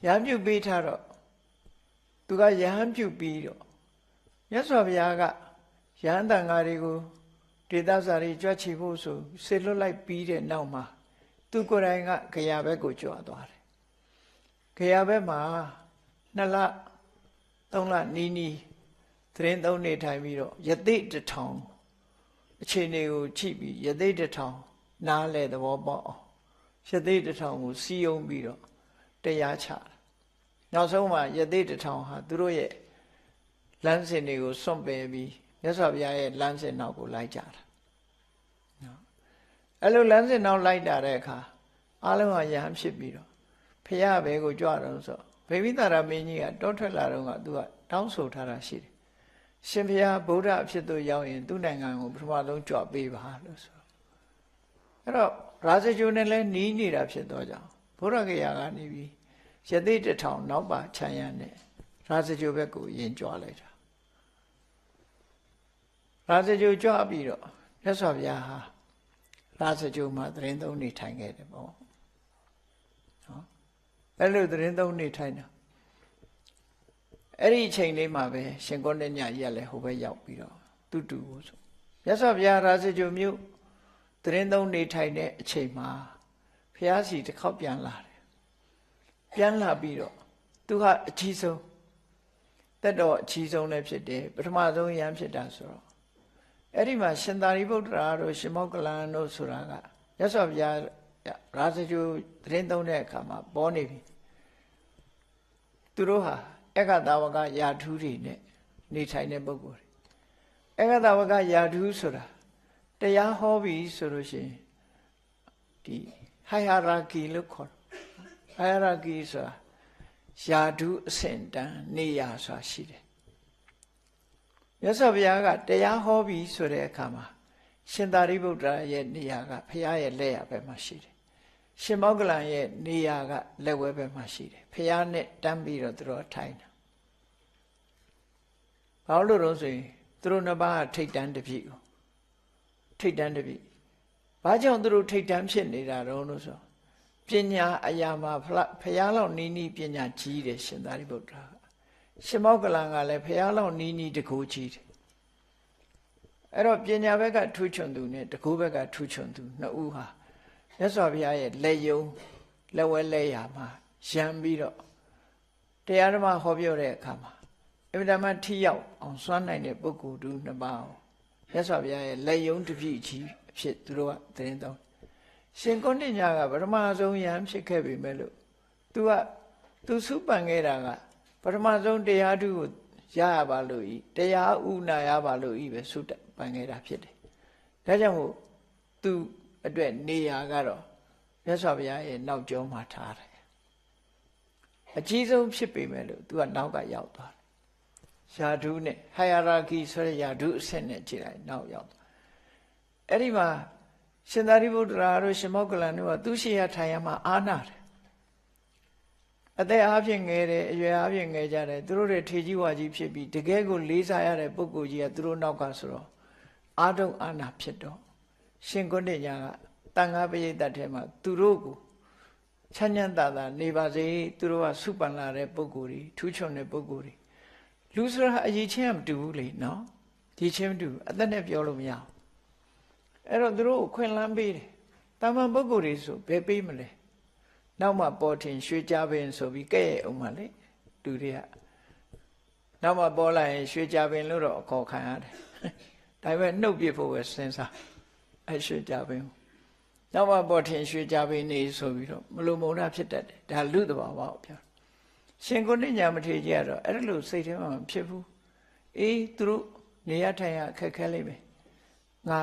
ရဟန်းပြုပေးထားတော့သူကရဟန်းပြုပြီးတော့မြတ်စွာဘုရားကရဟန်းတန်ဃာတွေကိုဒေသစာတွေကြွချီဖို့ဆိုဆေလွတ်လိုက်ပြီးတဲ့နောက်မှာသူကိုယ်တိုင်ကဂယာဘက်ကိုကြွသွားတယ်ဂယာဘက်မှာ2လ3လနီးနီးသတင်းသုံးနေထိုင်ပြီးတော့ယသိတစ်ထောင်အခြေအနေကိုကြည့်ပြီးယသိတစ်ထောင်နားလဲသဘောပေါက်အောင်ယသိတစ်ထောင်ကိုစီယုံပြီးတော့တရားချတယ်နောက်ဆုံးမှာယသိတစ်ထောင်ဟာသူတို့ရဲ့လမ်းစဉ်တွေကိုစွန့်ပယ်ပြီးမြတ်စွာဘုရားရဲ့လမ်းစဉ်နောက်ကိုလိုက်ကြတာနော်အဲ့လိုလမ်းစဉ်နောက်လိုက်တာတဲ့အခါအားလုံးကယဟန်ဖြစ်ပြီးတော့ဖရာဘဲကိုကြွတော့ဆိုဗေမိသာရမင်းကြီးကတောထွက်လာတော့ကသူကတောင်းဆိုထားတာရှိတယ်ရှင်ဘုရားဗုဒ္ဓအဖြစ်သို့ရောက်ရင်သူ့နိုင်ငံကိုပထမဆုံးကြွပေးပါလို့ဆိုအဲ့တော့ရာဇဂိုနဲ့လည်းနီးနေတာဖြစ်တော့ကြောင့်ဗုဒ္ဓဂယာကနေပြီးယသိတစ်ထောင်နောက်ပါခြံရံနဲ့ရာဇဂိုဘက်ကိုယင်ကြွလိုက်တာရာဇဂိုကြွပြီးတော့မြတ်စွာဘုရားဟာရာဇဂိုမှာသတင်းသုံးနေထိုင်ခဲ့တယ်ပေါ့နော်အဲ့လိုသတင်းသုံးနေထိုင်တာအဲ့ဒီအချိန်လေးမှာပဲရှင်ကောဏညကြီးကလည်းဟိုဘက်ရောက်ပြီးတော့တူတူကိုဆိုမြတ်စွာဘုရားရာဇဂိုမြို့သတင်းသုံးနေထိုင်တဲ့အချိန်မှာဘုရားစီတစ်ခေါက်ပြန်လာတယ်ပြန်လာပြီးတော့သူကအကြီးဆုံးတက်တော့အကြီးဆုံးလည်းဖြစ်တယ်ပထမဆုံးယဟန်ဖြစ်တာဆိုတော့အဲ့ဒီမှာရှင်သာရိပုတ္တရာတို့ရှင်မောက္ကလန်တို့ဆိုတာကမြတ်စွာဘုရားရာဇဂိုသတင်းသုံးတဲ့အခါမှာပေါ်နေပြီသူတို့ဟာအက္ခတာဝကယာထူးတွေနဲ့နေထိုင်တဲ့ပုဂ္ဂိုလ်တွေ ဧကတဝကယာဓုဆိုတာတရားဟောပြီဆိုလို့ရှိရင်ဒီ hierarchy လို့ခေါ်တယ် hierarchy ဆိုတာယာဓုအဆင့်တန်းနေရာဆိုတာရှိတယ်မြတ်စွာဘုရားကတရားဟောပြီဆိုတဲ့အခါမှာရှင်သာရိပုတ္တရာရဲ့နေရာကဘုရားရဲ့လက်ရဘက်မှာရှိတယ်ရှင်မောဂလန်ရဲ့နေရာကလက်ဝဲဘက်မှာရှိတယ်ဘုရားနဲ့တန်းပြီးတော့သူတို့ထိုင်တာဘာလို့လို့ဆိုရင်သူတို့နှစ်ပါးထိတ်တန်းတစ်ပြည့်ကိုထိတ်တန်းတစ်ပြည့်ဘာကြောင့်သူတို့ထိတ်တန်းဖြစ်နေတာတော့လို့ဆိုပညာအရာမှာဘုရားလောက်နီးနီးပညာကြီးတယ်ရှင်သာရိပုတ္တရာရှင်မောဂလန်ကလည်းဘုရားလောက်နီးနီးတကူကြီးတယ်အဲ့တော့ပညာဘက်ကထူးချွန်သူနဲ့တကူဘက်ကထူးချွန်သူနှစ်ဦးဟာမြတ်စွာဘုရားရဲ့လက်ယုံလက်ဝဲလက်ရာမှာရံပြီးတော့တရားဓမ္မဟောပြောတဲ့အခါမှာအမြဲတမ်းထိရောက်အောင်စွမ်းနိုင်တဲ့ပုဂ္ဂိုလ်တူနှစ်ပါးအောင်မြတ်စွာဘုရားရဲ့လက်ယုံတစ်ပြည့်ကြီးအဖြစ်သူတို့ကသတင်းတောင်းရှင်ကုဏ္ဏညာကပထမဆုံးယံဖြစ်ခဲ့ပြီမဲ့လို့သူစုပန်ခဲ့တာကပထမဆုံးတရားဓုကိုရရပါလို့ဤတရားဥနာရပါလို့ဤပဲစုပန်ခဲ့တာဖြစ်တယ်ဒါကြောင့်မို့သူအတွက်နေရာကတော့မြတ်စွာဘုရားရဲ့နောက်ကျောမှာထားတယ်အကြီးဆုံးဖြစ်ပေမဲ့လို့သူကနောက်ကရောက်သွားတယ်ယာဓုနဲ့ hierarchy ဆိုတဲ့ယာဓုအဆင့်နဲ့ကြည့်လိုက်နောက်ရောက်သွားအဲ့ဒီမှာရှင်သာရိပုတ္တရာတို့ရှင်မောဂလန်တို့ကသူရှိရထိုင်ရမှာအာနာတယ်အသက်အားဖြင့်ငယ်တယ်အရွယ်အားဖြင့်ငယ်ကြတယ်သူတို့တွေထေကြီးဝါကြီးဖြစ်ပြီးတကယ်ကိုလေးစားရတဲ့ပုဂ္ဂိုလ်ကြီးကသူတို့နောက်ကဆိုတော့အာတုံအာနာဖြစ်တော့ရှင်ကုဏ္ဏညာကတန်ခါပရိသတ်ထဲမှာသူတို့ကိုချမ်းချမ်းသာသာနေပါစေသူတို့ကစုပန်လာတဲ့ပုဂ္ဂိုလ်တွေထူးချွန်တဲ့ပုဂ္ဂိုလ်တွေလူဆိုတာအရေးချင်းမတူဘူးလေနော်ဒီချင်းမတူအသက်နဲ့ပြောလို့မရဘူးအဲ့တော့သူတို့ကိုခွင့်လန်းပေးတယ်တာမန်ပုဂ္ဂိုလ်တွေဆိုဘယ်ပေးမလဲနောက်မှပေါ်ထင်ရွှေကြပင်ဆိုပြီးကဲ့ရဲ့အောင်ပါလေလူတွေကနောက်မှပေါ်လာရင်ရွှေကြပင်လို့တော့အခေါ်ခံရတယ်ဒါပေမဲ့နှုတ်ပြဖို့ပဲစဉ်းစားအရွှေကြပင်နောက်မှပေါ်ထင်ရွှေကြပင်နေဆိုပြီးတော့မလိုမုန်းတာဖြစ်တတ်တယ်ဒါလူသဘာဝကိုပြောရှင်ကုဏ္ဏညာမထေရကြီးကတော့အဲ့လိုစိတ်ထဲမှာမဖြစ်ဘူးအေးသူတို့နေရထိုင်ရအခက်ခဲလိမ့်မယ်ငါ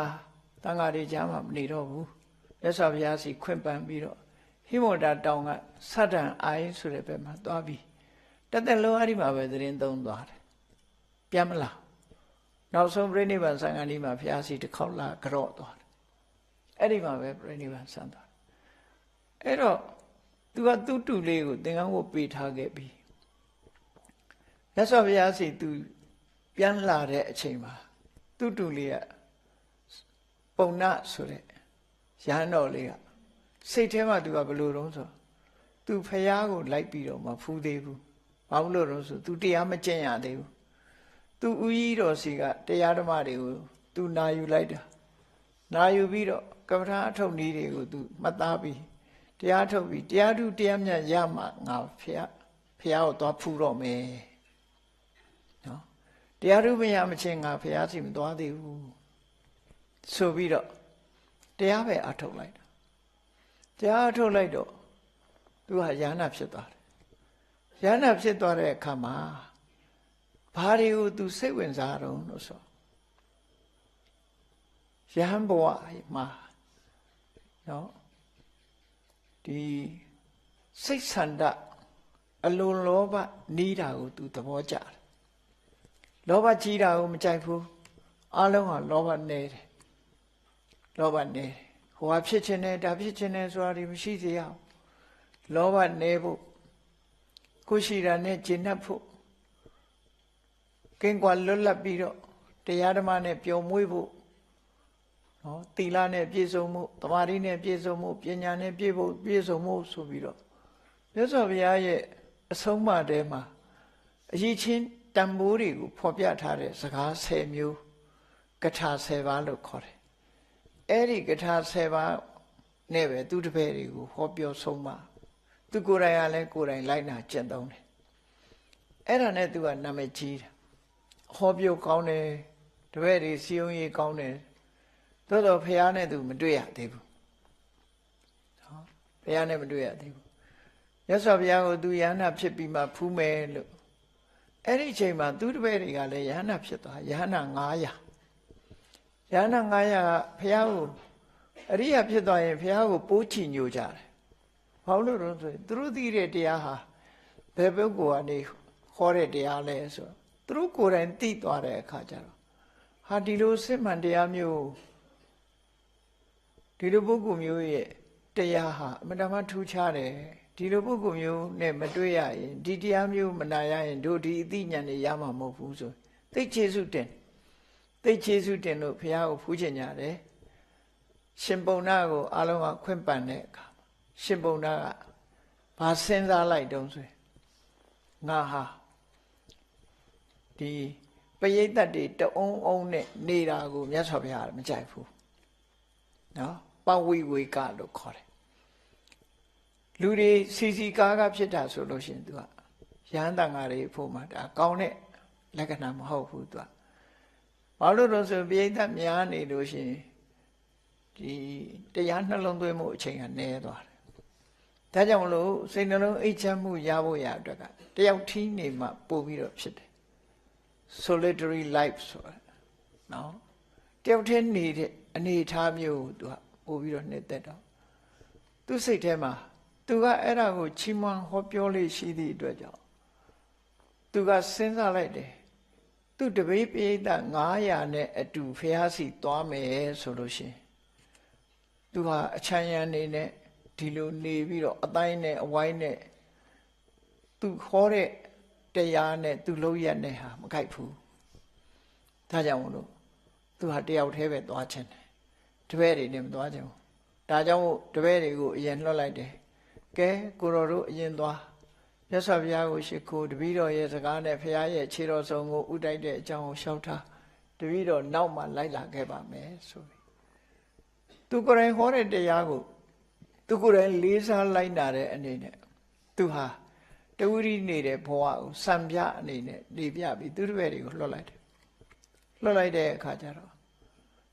တန်ဃာတွေကြားမှာမနေတော့ဘူးမြတ်စွာဘုရားစီခွင့်ပန်ပြီးတော့ဟိမဝန္တာတောင်ကဆတ္တန်အိုင်းဆိုတဲ့ဘက်မှာသွားပြီးတသက်လုံးအဲ့ဒီမှာပဲသတင်းသုံးသွားတယ်ပြန်မလားနောက်ဆုံးပြိဋိဘံသံဃာနီးမှာဘုရားစီတစ်ခေါက်လာကြော့သွားတယ်အဲ့ဒီမှာပဲပြိဋိဘံဆံသွားအဲ့တော့သူကသူ့တူလေးကိုသင်္ကန်းဝတ်ပေးထားခဲ့ပြီးမြတ်စွာဘုရားစီသူပြန်လာတဲ့အချိန်မှာသူ့တူလေးကပုံနာဆိုတဲ့ရဟန်းတော်လေးကစိတ်ထဲမှာသူကဘယ်လိုတုံးဆိုသူဖះကိုလိုက်ပြီးတော့မဖူးသေးဘူးဘာလို့လို့ဆိုသူတရားမကျင့်ရသေးဘူးသူဥကြီးတော်စီကတရားဓမ္မတွေကိုသူနာယူလိုက်တာနာယူပြီးတော့ကမ္မထာအထုတ်နည်းတွေကိုသူမှတ်သားပြီးတရားထုတ်ပြီးတရားဓုတရားမြတ်ရမှငါဖះကိုသွားဖူးတော့မယ်နော်တရားဓုမရမချင်းငါဖះစီမသွားသေးဘူးဆိုပြီးတော့တရားပဲအထုတ်လိုက်တာတရားအထုတ်လိုက်တော့သူကယန္နာဖြစ်သွားတယ်ယန္နာဖြစ်သွားတဲ့အခါမှာဘာတွေကိုသူစိတ်ဝင်စားတော့လို့ဆိုယဟန်ဘဝမှာနော်ဒီစိတ်ဆန္ဒအလိုလောဘနီးတာကိုသူသဘောကျတယ်လောဘကြီးတာကိုမကြိုက်ဘူးအလုံးဟာလောဘနေတယ်လောဘနေတယ်ဟိုဟာဖြစ်ခြင်းနဲ့ဒါဖြစ်ခြင်းနဲ့ဆိုတာဒီမရှိစေရအောင်လောဘနေဖို့ကိုရှိတာနဲ့ကျင့်တတ်ဖို့ကင်းကွာလွတ်လပ်ပြီးတော့တရားဓမ္မနဲ့ပျော်မွေ့ဖို့နော်သီလနဲ့ပြည့်စုံမှုသမာဓိနဲ့ပြည့်စုံမှုပညာနဲ့ပြည့်စုံမှုဆိုပြီးတော့မြတ်စွာဘုရားရဲ့အဆုံးအမထဲမှာအရေးချင်းတန်ဖိုးတွေကိုဖော်ပြထားတဲ့စကား10မျိုးကထာ10ပါးလို့ခေါ်တယ်အဲ့ဒီကထာ10ပါးနဲ့ပဲသူတပည့်တွေကိုဟောပြောဆုံးမသူကိုယ်တိုင်ကလည်းကိုယ်တိုင်လိုက်နာကျင့်သုံးတယ်အဲ့ဒါနဲ့သူကနာမည်ကြီးတယ်ဟောပြောကောင်းတယ်တပည့်တွေစီယုံရေးကောင်းတယ်သို့တော့ဘုရားနဲ့သူမတွေ့ရသေးဘူးနော်ဘုရားနဲ့မတွေ့ရသေးဘူးမြတ်စွာဘုရားကိုသူယန္နာဖြစ်ပြီးမှဖူးမယ်လို့အဲ့ဒီအချိန်မှာသူတပည့်တွေကလည်းယန္နာဖြစ်သွားယန္နာ900 ယန္တာ900ကဘုရားကိုအရိယာဖြစ်သွားရင်ဘုရားကိုပိုးချီညိုကြတယ်ဘာလို့လဲဆိုရင်သူတို့သိတဲ့တရားဟာဘယ်ပုဂ္ဂိုလ်ကနေဟောတဲ့တရားလဲဆိုသူတို့ကိုယ်တိုင်သိသွားတဲ့အခါကျတော့ဟာဒီလိုစစ်မှန်တရားမျိုးဒီလိုပုဂ္ဂိုလ်မျိုးရဲ့တရားဟာအမှန်တမ်းထူးခြားတယ်ဒီလိုပုဂ္ဂိုလ်မျိုးနဲ့မတွေ့ရရင်ဒီတရားမျိုးမနာရရင်တို့ဒီအသိဉာဏ်တွေရမှာမဟုတ်ဘူးဆိုသိကျေစုတင်လို့ဘုရားကိုဖူးချင်ကြတယ်ရှင်ပုံနာကိုအားလုံးကခွင့်ပန်တဲ့အခါရှင်ပုံနာကဘာစဉ်းစားလိုက်တုံးဆိုငါဟာဒီပရိသတ်တွေတအုံအုံနဲ့နေတာကိုမြတ်စွာဘုရားမကြိုက်ဘူးနော်ပဝိဝေကလို့ခေါ်တယ်လူတွေစီကားဖြစ်တာဆိုလို့ရှိရင်သူကရဟန်းတန်ဃာတွေဖို့မှာဒါကောင်းတဲ့လက္ခဏာမဟုတ်ဘူးသူကဘာလို့လဲဆိုပရိသတ်များနေလို့ရှိရင်ဒီတရားနှလုံးသွင်းမှုအချိန်ကနည်းသွားတယ်ဒါကြောင့်မလို့စိတ်နှလုံးအိတ်ချမ်းမှုရဖို့ရအတွက်ကတယောက်ထီးနေမှပို့ပြီးတော့ဖြစ်တယ်solitary life ဆိုတာနော်တယောက်တည်းနေတဲ့အနေအထားမျိုးသူကပို့ပြီးတော့နှစ်သက်တော့သူစိတ်ထဲမှာသူကအဲ့ဒါကိုချီးမွမ်းဟောပြောလေးရှိသည့်အတွက်ကြောင့်သူကစဉ်းစားလိုက်တယ်သူတပည့်ပိဋက900နဲ့အတူဖျားစီသွားမယ်ဆိုလို့ရှိရင်သူဟာအချမ်းရံနေနဲ့ဒီလိုနေပြီးတော့အတိုင်းနဲ့အဝိုင်းနဲ့သူခေါ်တဲ့တရားနဲ့သူလုံးရက်နဲ့ဟာမကိုက်ဘူးဒါကြောင့်မလို့သူဟာတယောက်တည်းပဲသွားချင်တယ်တပည့်တွေနဲ့မသွားချင်ဘူးဒါကြောင့်တပည့်တွေကိုအရင်လွှတ်လိုက်တယ်ကဲကိုတော်တို့အရင်သွားမြတ်စွာဘုရားကိုရှိခိုးတပည့်တော်ရဲ့စကားနဲ့ဘုရားရဲ့ခြေတော်ဆုံးကိုဥတိုက်တဲ့အကြောင်းကိုရှောက်ထားတပည့်တော်နောက်မှလိုက်လာခဲ့ပါမယ်ဆိုပြီးသူကိုယ်တိုင်ဟောတဲ့တရားကိုသူကိုယ်တိုင်လေးစားလိုက်နာတဲ့အနေနဲ့သူဟာတဝိရိနေတဲ့ဘဝကိုစံပြအနေနဲ့နေပြပြီးသူတို့တွေကိုလွှတ်လိုက်တယ်လွှတ်လိုက်တဲ့အခါကျတော့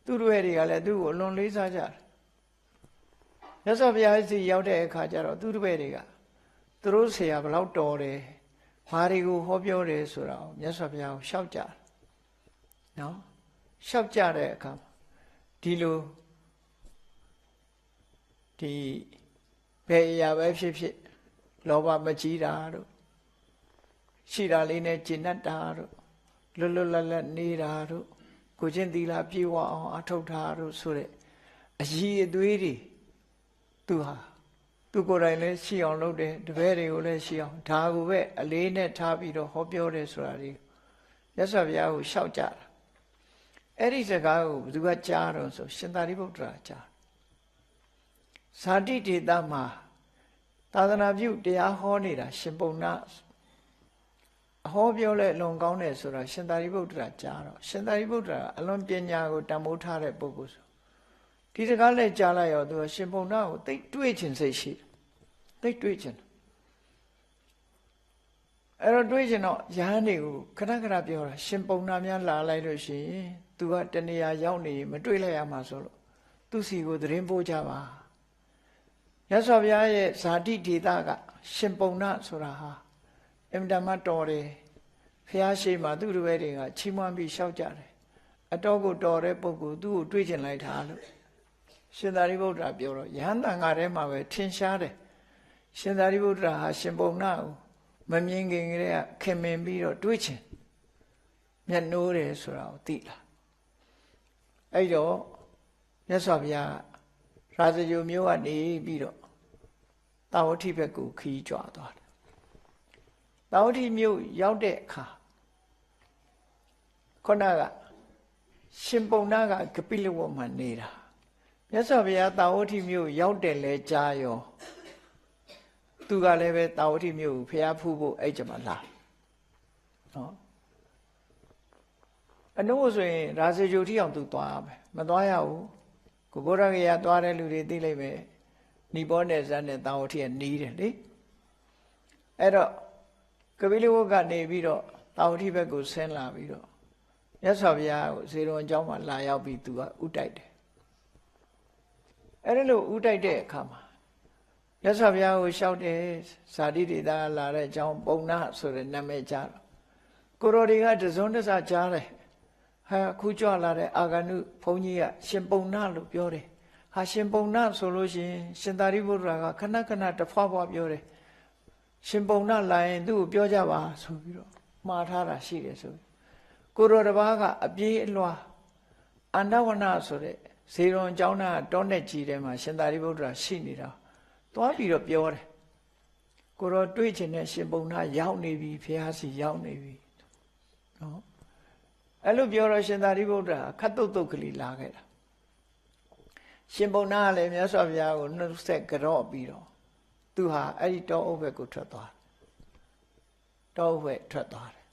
သူတို့တွေကလည်းသူ့ကိုအလွန်လေးစားကြတယ်မြတ်စွာဘုရားစီရောက်တဲ့အခါကျတော့သူတို့တွေကသူတို့ဆရာဘယ်လောက်တော်တယ်ဘာတွေကိုဟောပြောတယ်ဆိုတာကိုမြတ်စွာဘုရားကိုရှောက်ကြတယ်နော်ရှောက်ကြတဲ့အခါဒီလိုဒီဘယ်အရာပဲဖြစ်ဖြစ်လောဘမကြီးတာတို့ရှိတာလေးနဲ့ကျင့်တတ်တာတို့လွတ်လွတ်လပ်လပ်နေတာတို့ကိုချင်းသီလပြေဝအောင်အထောက်ထားတို့ဆိုတဲ့အည်အသွေးတွေသူဟာသူကိုယ်တိုင်လည်းရှိအောင်လုပ်တယ်တပည့်တွေကိုလည်းရှိအောင်ဒါကိုပဲအလေးနဲ့ထားပြီးတော့ဟောပြောတယ်ဆိုတာဒီမြတ်စွာဘုရားကိုရှောက်ကြတာအဲ့ဒီစကားကိုဘယ်သူကကြားတော့ဆိုရှင်သာရိပုတ္တရာကြားဇာတိဒေသမှာသာသနာပြုတရားဟောနေတာရှင်ပုံနာအဟောပြောလဲအလွန်ကောင်းတယ်ဆိုတာရှင်သာရိပုတ္တရာကြားတော့ရှင်သာရိပုတ္တရာအလွန်ပညာကိုတန်ဖိုးထားတဲ့ပုဂ္ဂိုလ်ဆိုဒီစကားလည်းကြားလိုက်ရောသူရှင်ပုံနာကိုသိတွေးခြင်းစိတ်ရှိတယ်သိတွေးခြင်းအဲ့တော့တွေးခြင်းတော့ယဟန်တွေကိုခဏခဏပြောတာရှင်ပုံနာများလာလိုက်လို့ရှိရင်သူကတနေရာရောက်နေမတွေးလိုက်ရမှာဆိုလို့သူစီကိုသတင်းပို့ကြပါမြတ်စွာဘုရားရဲ့ဇာတိဒေသကရှင်ပုံနာဆိုတာဟာအင်မတန်မှတော်တယ်ဘုရားရှိခိုးမှာသူတို့တွေကချီးမွမ်းပြီးရှောက်ကြတယ်အတော်ကိုတော်တဲ့ပုဂ္ဂိုလ်သူ့ကိုတွေးကျင်လိုက်တာလို့ရှင်သာရိပုတ္တရာပြောတော့ယဟန်တန်ဃာထဲမှာပဲထင်ရှားတယ်ရှင်သာရိပုတ္တရာဟာရှင်ပုံနာကိုမမြင်ခင်ကတည်းကခင်မင်ပြီးတော့တွေးချင်မျက်နှိုးတယ်ဆိုတာကိုသိလာအဲ့တော့မြတ်စွာဘုရားရာဇဂိုမြို့ကနေပြီးတော့တာဝတိဘက်ကိုခီးကြွသွားတယ်တာဝတိမြို့ရောက်တဲ့အခါခုနကရှင်ပုံနာကကပိလဝတ်မှာနေတာမြတ်စွာဘုရားတာဝတိမြို့ရောက်တယ်လဲကြားရောသူကလည်းပဲတာဝတိမြို့ကိုဖျားဖူးဖို့အဲ့ကြမှာလာနော်အနုဆိုရင်ရာဇဂိုတိအောင်သူသွားရမယ်မသွားရဘူးကိုဗုဒ္ဓဂယာသွားတဲ့လူတွေသိလိုက်မယ်နိဘောနယ်ဇာနဲ့တာဝတိကနီးတယ်လေအဲ့တော့ကပိလဝတ်ကနေပြီးတော့တာဝတိဘက်ကိုဆင်းလာပြီးတော့မြတ်စွာဘုရားကိုဇေရုံအကြောင်းမှာလာရောက်ပြီးသူကဥတိုက်တယ်အဲ့ဒါလို့ဥတိုက်တဲ့အခါမှာမြတ်စွာဘုရားကိုလျှောက်တယ်ဇာတိဒေသကလာတဲ့အကြောင်းပုံနာဆိုတဲ့နာမည်ကြားတော့ကိုရောတွေကတစုံတစကြားတယ် ဟာခုကြွလာတဲ့အာဂန္တုဘုန်းကြီးကရှင်ပုံနာလို့ပြောတယ်ဟာရှင်ပုံနာဆိုလို့ရှိရင်ရှင်သာရိပုတ္တရာကခဏခဏတဖွာဖွာပြောတယ်ရှင်ပုံနာလာရင်သူ့ကိုပြောကြပါဆိုပြီးတော့မှားထားတာရှိတယ်ဆိုကိုရောတပါးကအပြေးအလွှာအန္တဝနဆိုတဲ့ဇေရွန်ကျောင်းသားတောနဲ့ကြီးထဲမှာရှင်သာရိပုတ္တရာရှိနေတာသွားပြီးတော့ပြောတယ်ကိုရောတွေ့ချင်တဲ့ရှင်ပုံနာရောက်နေပြီဖះစီရောက်နေပြီနော်အဲ့လိုပြောတော့ရှင်သာရိပုတ္တရာခတ်တုတ်တုတ်ကလေးလာခဲ့တာရှင်ပုံနာကလည်းမြတ်စွာဘုရားကိုနှုတ်ဆက်ကြော့ပြီးတော့သူဟာအဲ့ဒီတောအုပ်ဘက်ကိုထွက်သွားတောအုပ်ဘက်ထွက်သွားတယ်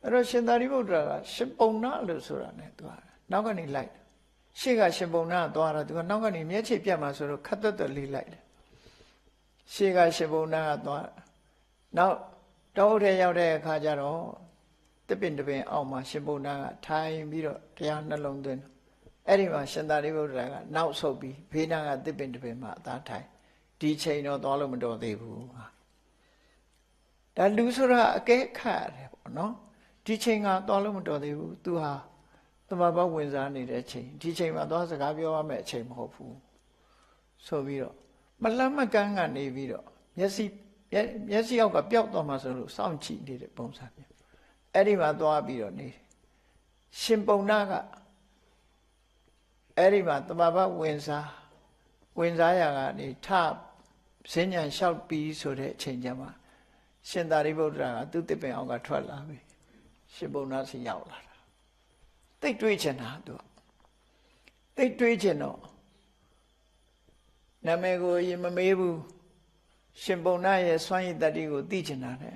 အဲ့တော့ရှင်သာရိပုတ္တရာကရှင်ပုံနာလို့ဆိုတာနဲ့သူကနောက်ကနေလိုက်ရှေ့ကရှင်ပုံနာသွားတော့သူကနောက်ကနေမျက်ခြေပြတ်မှဆိုတော့ခတ်သွက်လေးလိုက်တယ်ရှေ့ကရှင်ပုံနာကသွားနောက်တောအုပ်ထဲရောက်တဲ့အခါကျတော့တပင်တပင်အောက်မှာရှင်ပုံနာကထိုင်ပြီးတော့တရားနှလုံးသွင်းအဲ့ဒီမှာရှင်သာရိပုတ္တရာကနောက်ဆုတ်ပြီးဘေးနားကတပင်တပင်မှာအသာထိုင်ဒီချိန်တော့သွားလို့မတော်သေးဘူးဟာဒါလူဆိုတာအကဲခတ်ရတယ်ပေါ့နော်ဒီချိန်ကသွားလို့မတော်သေးဘူးသူဟာသမဘဝင်စားနေတဲ့ချိန်ဒီချိန်မှာသွားစကားပြောရမယ့်အချိန်မဟုတ်ဘူးဆိုပြီးတော့မလန့်မကန်းကနေပြီးတော့မျက်စိအောက်ကပျောက်သွားမှဆိုလို့စောင့်ကြည့်နေတဲ့ပုံစံမျိုးအဲ့ဒီမှာသွားပြီးတော့နေရှင်ပုံနာကအဲ့ဒီမှာသမဘဝင်စားရာကနေထစဉ္ညာလျှောက်ပြီးဆိုတဲ့အချိန်ကျမှရှင်သာရိပုတ္တရာကသူ့တစ်ပင်အောက်ကထွက်လာပြီရှင်ပုံနာစီရောက်လာတာသိတွေးချင်တာသူသိတွေးချင်တော့နာမည်ကိုရင်မမေးဘူးရှင်ပုံနာရဲ့စွမ်းရည်တတ္တိကိုသိချင်တာတဲ့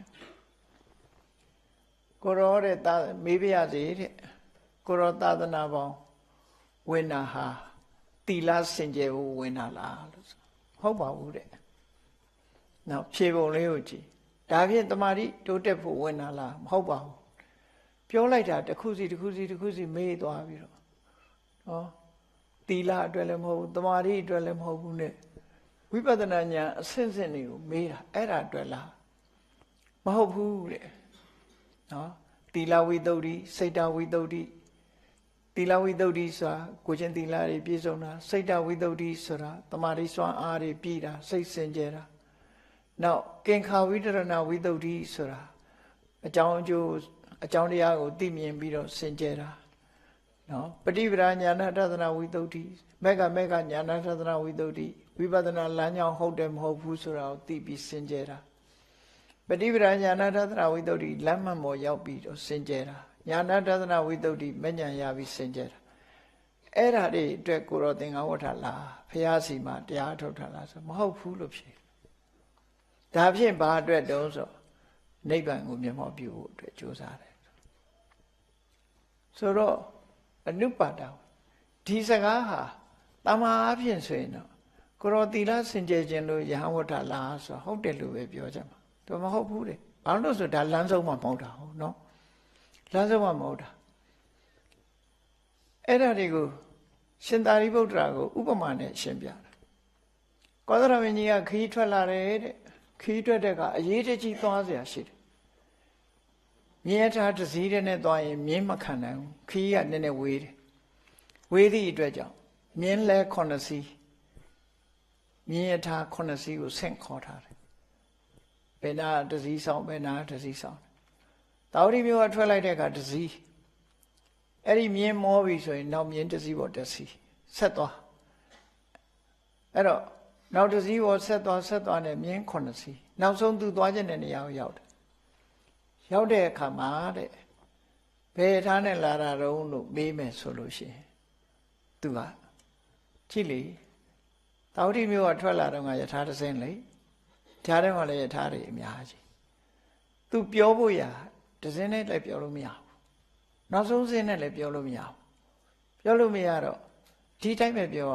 ကိုရောတဲ့မေးပြရစီတဲ့ကိုရောသာသနာပေါင်းဝင်တာဟာတီလာစင်ကြယ်ဖို့ဝင်တာလားလို့ဟုတ်ပါဘူးတဲ့နောက်ဖြေပုံလေးကိုကြည့်ဒါဖြင့်တမာတိတိုးတက်ဖို့ဝင်တာလားမဟုတ်ပါဘူးပြောလိုက်တာတစ်ခုစီမေးသွားပြီးတော့နော်တီလာအတွက်လည်းမဟုတ်ဘူးတမာတိအတွက်လည်းမဟုတ်ဘူးနဲ့ဝိပဿနာဉာဏ်အဆင့်တွေကိုမေးတာအဲ့ဒါအတွက်လားမဟုတ်ဘူးတဲ့နော်တီလာဝိသုဒ္ဓိစိတ်တဝိသုဒ္ဓိတီလာဝိသုဒ္ဓိဆိုတာကိုချင်းတီလာတွေပြည့်စုံတာစိတ်တဝိသုဒ္ဓိဆိုတာတမာတိစွမ်းအားတွေပြည့်တာစိတ်စင်ကြယ်တာနောက်ကင်္ခာဝိတရဏဝိသုဒ္ဓိဆိုတာအကြောင်းအကျိုးအကြောင်းတရားကိုသိမြင်ပြီးတော့စင်ကြယ်တာနော်ပฏิပဒါညာဏတသနာဝိသုဒ္ဓိမေဃညာဏတသနာဝိသုဒ္ဓိဝိပဿနာလမ်းကြောင်းဟုတ်တယ်မဟုတ်ဘူးဆိုတာကိုသိပြီးစင်ကြယ်တာပฏิပဒါညာဏတသနာဝိသုဒ္ဓိလမ်းမှန်ပေါ်ရောက်ပြီးတော့စင်ကြယ်တာညာဏတသနာဝိသုဒ္ဓိမဉ္ဇဉ်ရပြီးစင်ကြယ်တာအဲ့ဒါတွေအတွက်ကိုရောသင်္ကန်းဝဋ္ဌလားဖះစီမှာတရားထုတ်တာလားဆိုမဟုတ်ဘူးလို့ဖြေဒါဖြင့်ဘာအတွက်တုံးဆိုနိဗ္ဗာန်ကိုမျက်မှောက်ပြုဖို့အတွက်ကြိုးစားတယ်ဆိုတော့အနုပါဒဒီစကားဟာတမာအဖြစ်ဆိုရင်တော့ကိုရောသီလစင်ကြယ်ခြင်းလို့ယဟန်ဝဋ္ဌလားဆိုဟုတ်တယ်လို့ပဲပြောကြမှာသူမဟုတ်ဘူးတဲ့ဘာလို့ဆိုဒါလမ်းဆုံးမှမဟုတ်တာဟုတ်နော်လမ်းဆုံးမှမဟုတ်တာအဲ့ဒါတွေကိုရှင်သာရိပုတ္တရာကိုဥပမာနဲ့ရှင်းပြတာကောသလမင်းကြီးကခီးထွက်လာတယ်တဲ့ခီးထွက်တဲ့ကအရေးတကြီးသွားเสียရှိတယ်မြင်းထားတစည်းတဲ့နဲ့သွားရင်မြင်းမခံနိုင်ဘူးခီးကနည်းနည်းဝေးတယ်ဝေးသည့်အတွက်ကြောင့်မြင်းလဲ9စီးမြင်းထား9စီးကိုဆင့်ခေါ်ထားတယ်ဘယ်နာတစည်းဆောင်ဘယ်နာတစည်းဆောင်တာဝတိမျိုးကထွက်လိုက်တဲ့အခါတစည်းအဲ့ဒီမြင်းမောပြီဆိုရင်နောက်မြင်းတစည်းပေါ်တစည်းဆက်သွားအဲ့တော့နောက်တစည်းပေါ်ဆက်သွားနဲ့မြင်း9စီးနောက်ဆုံးသူသွားခြင်းတဲ့နေရာကိုရောက်တယ်ရောက်တဲ့အခါမှာတဲ့ဘယ်ထားနဲ့လာတာတုံးလို့မေးမယ်ဆိုလို့ရှိရင်သူကကြည့်လေတာဝတိမျိုးကထွက်လာတော့ကယထာတစင်းလေကြားထဲမှာလည်းယထာတွေအများကြီးသူပြောဖို့ရတစင်းနဲ့လည်းပြောလို့မရဘူးနောက်ဆုံးစင်းနဲ့လည်းပြောလို့မရဘူးပြောလို့မရတော့ဒီတိုင်းပဲပြော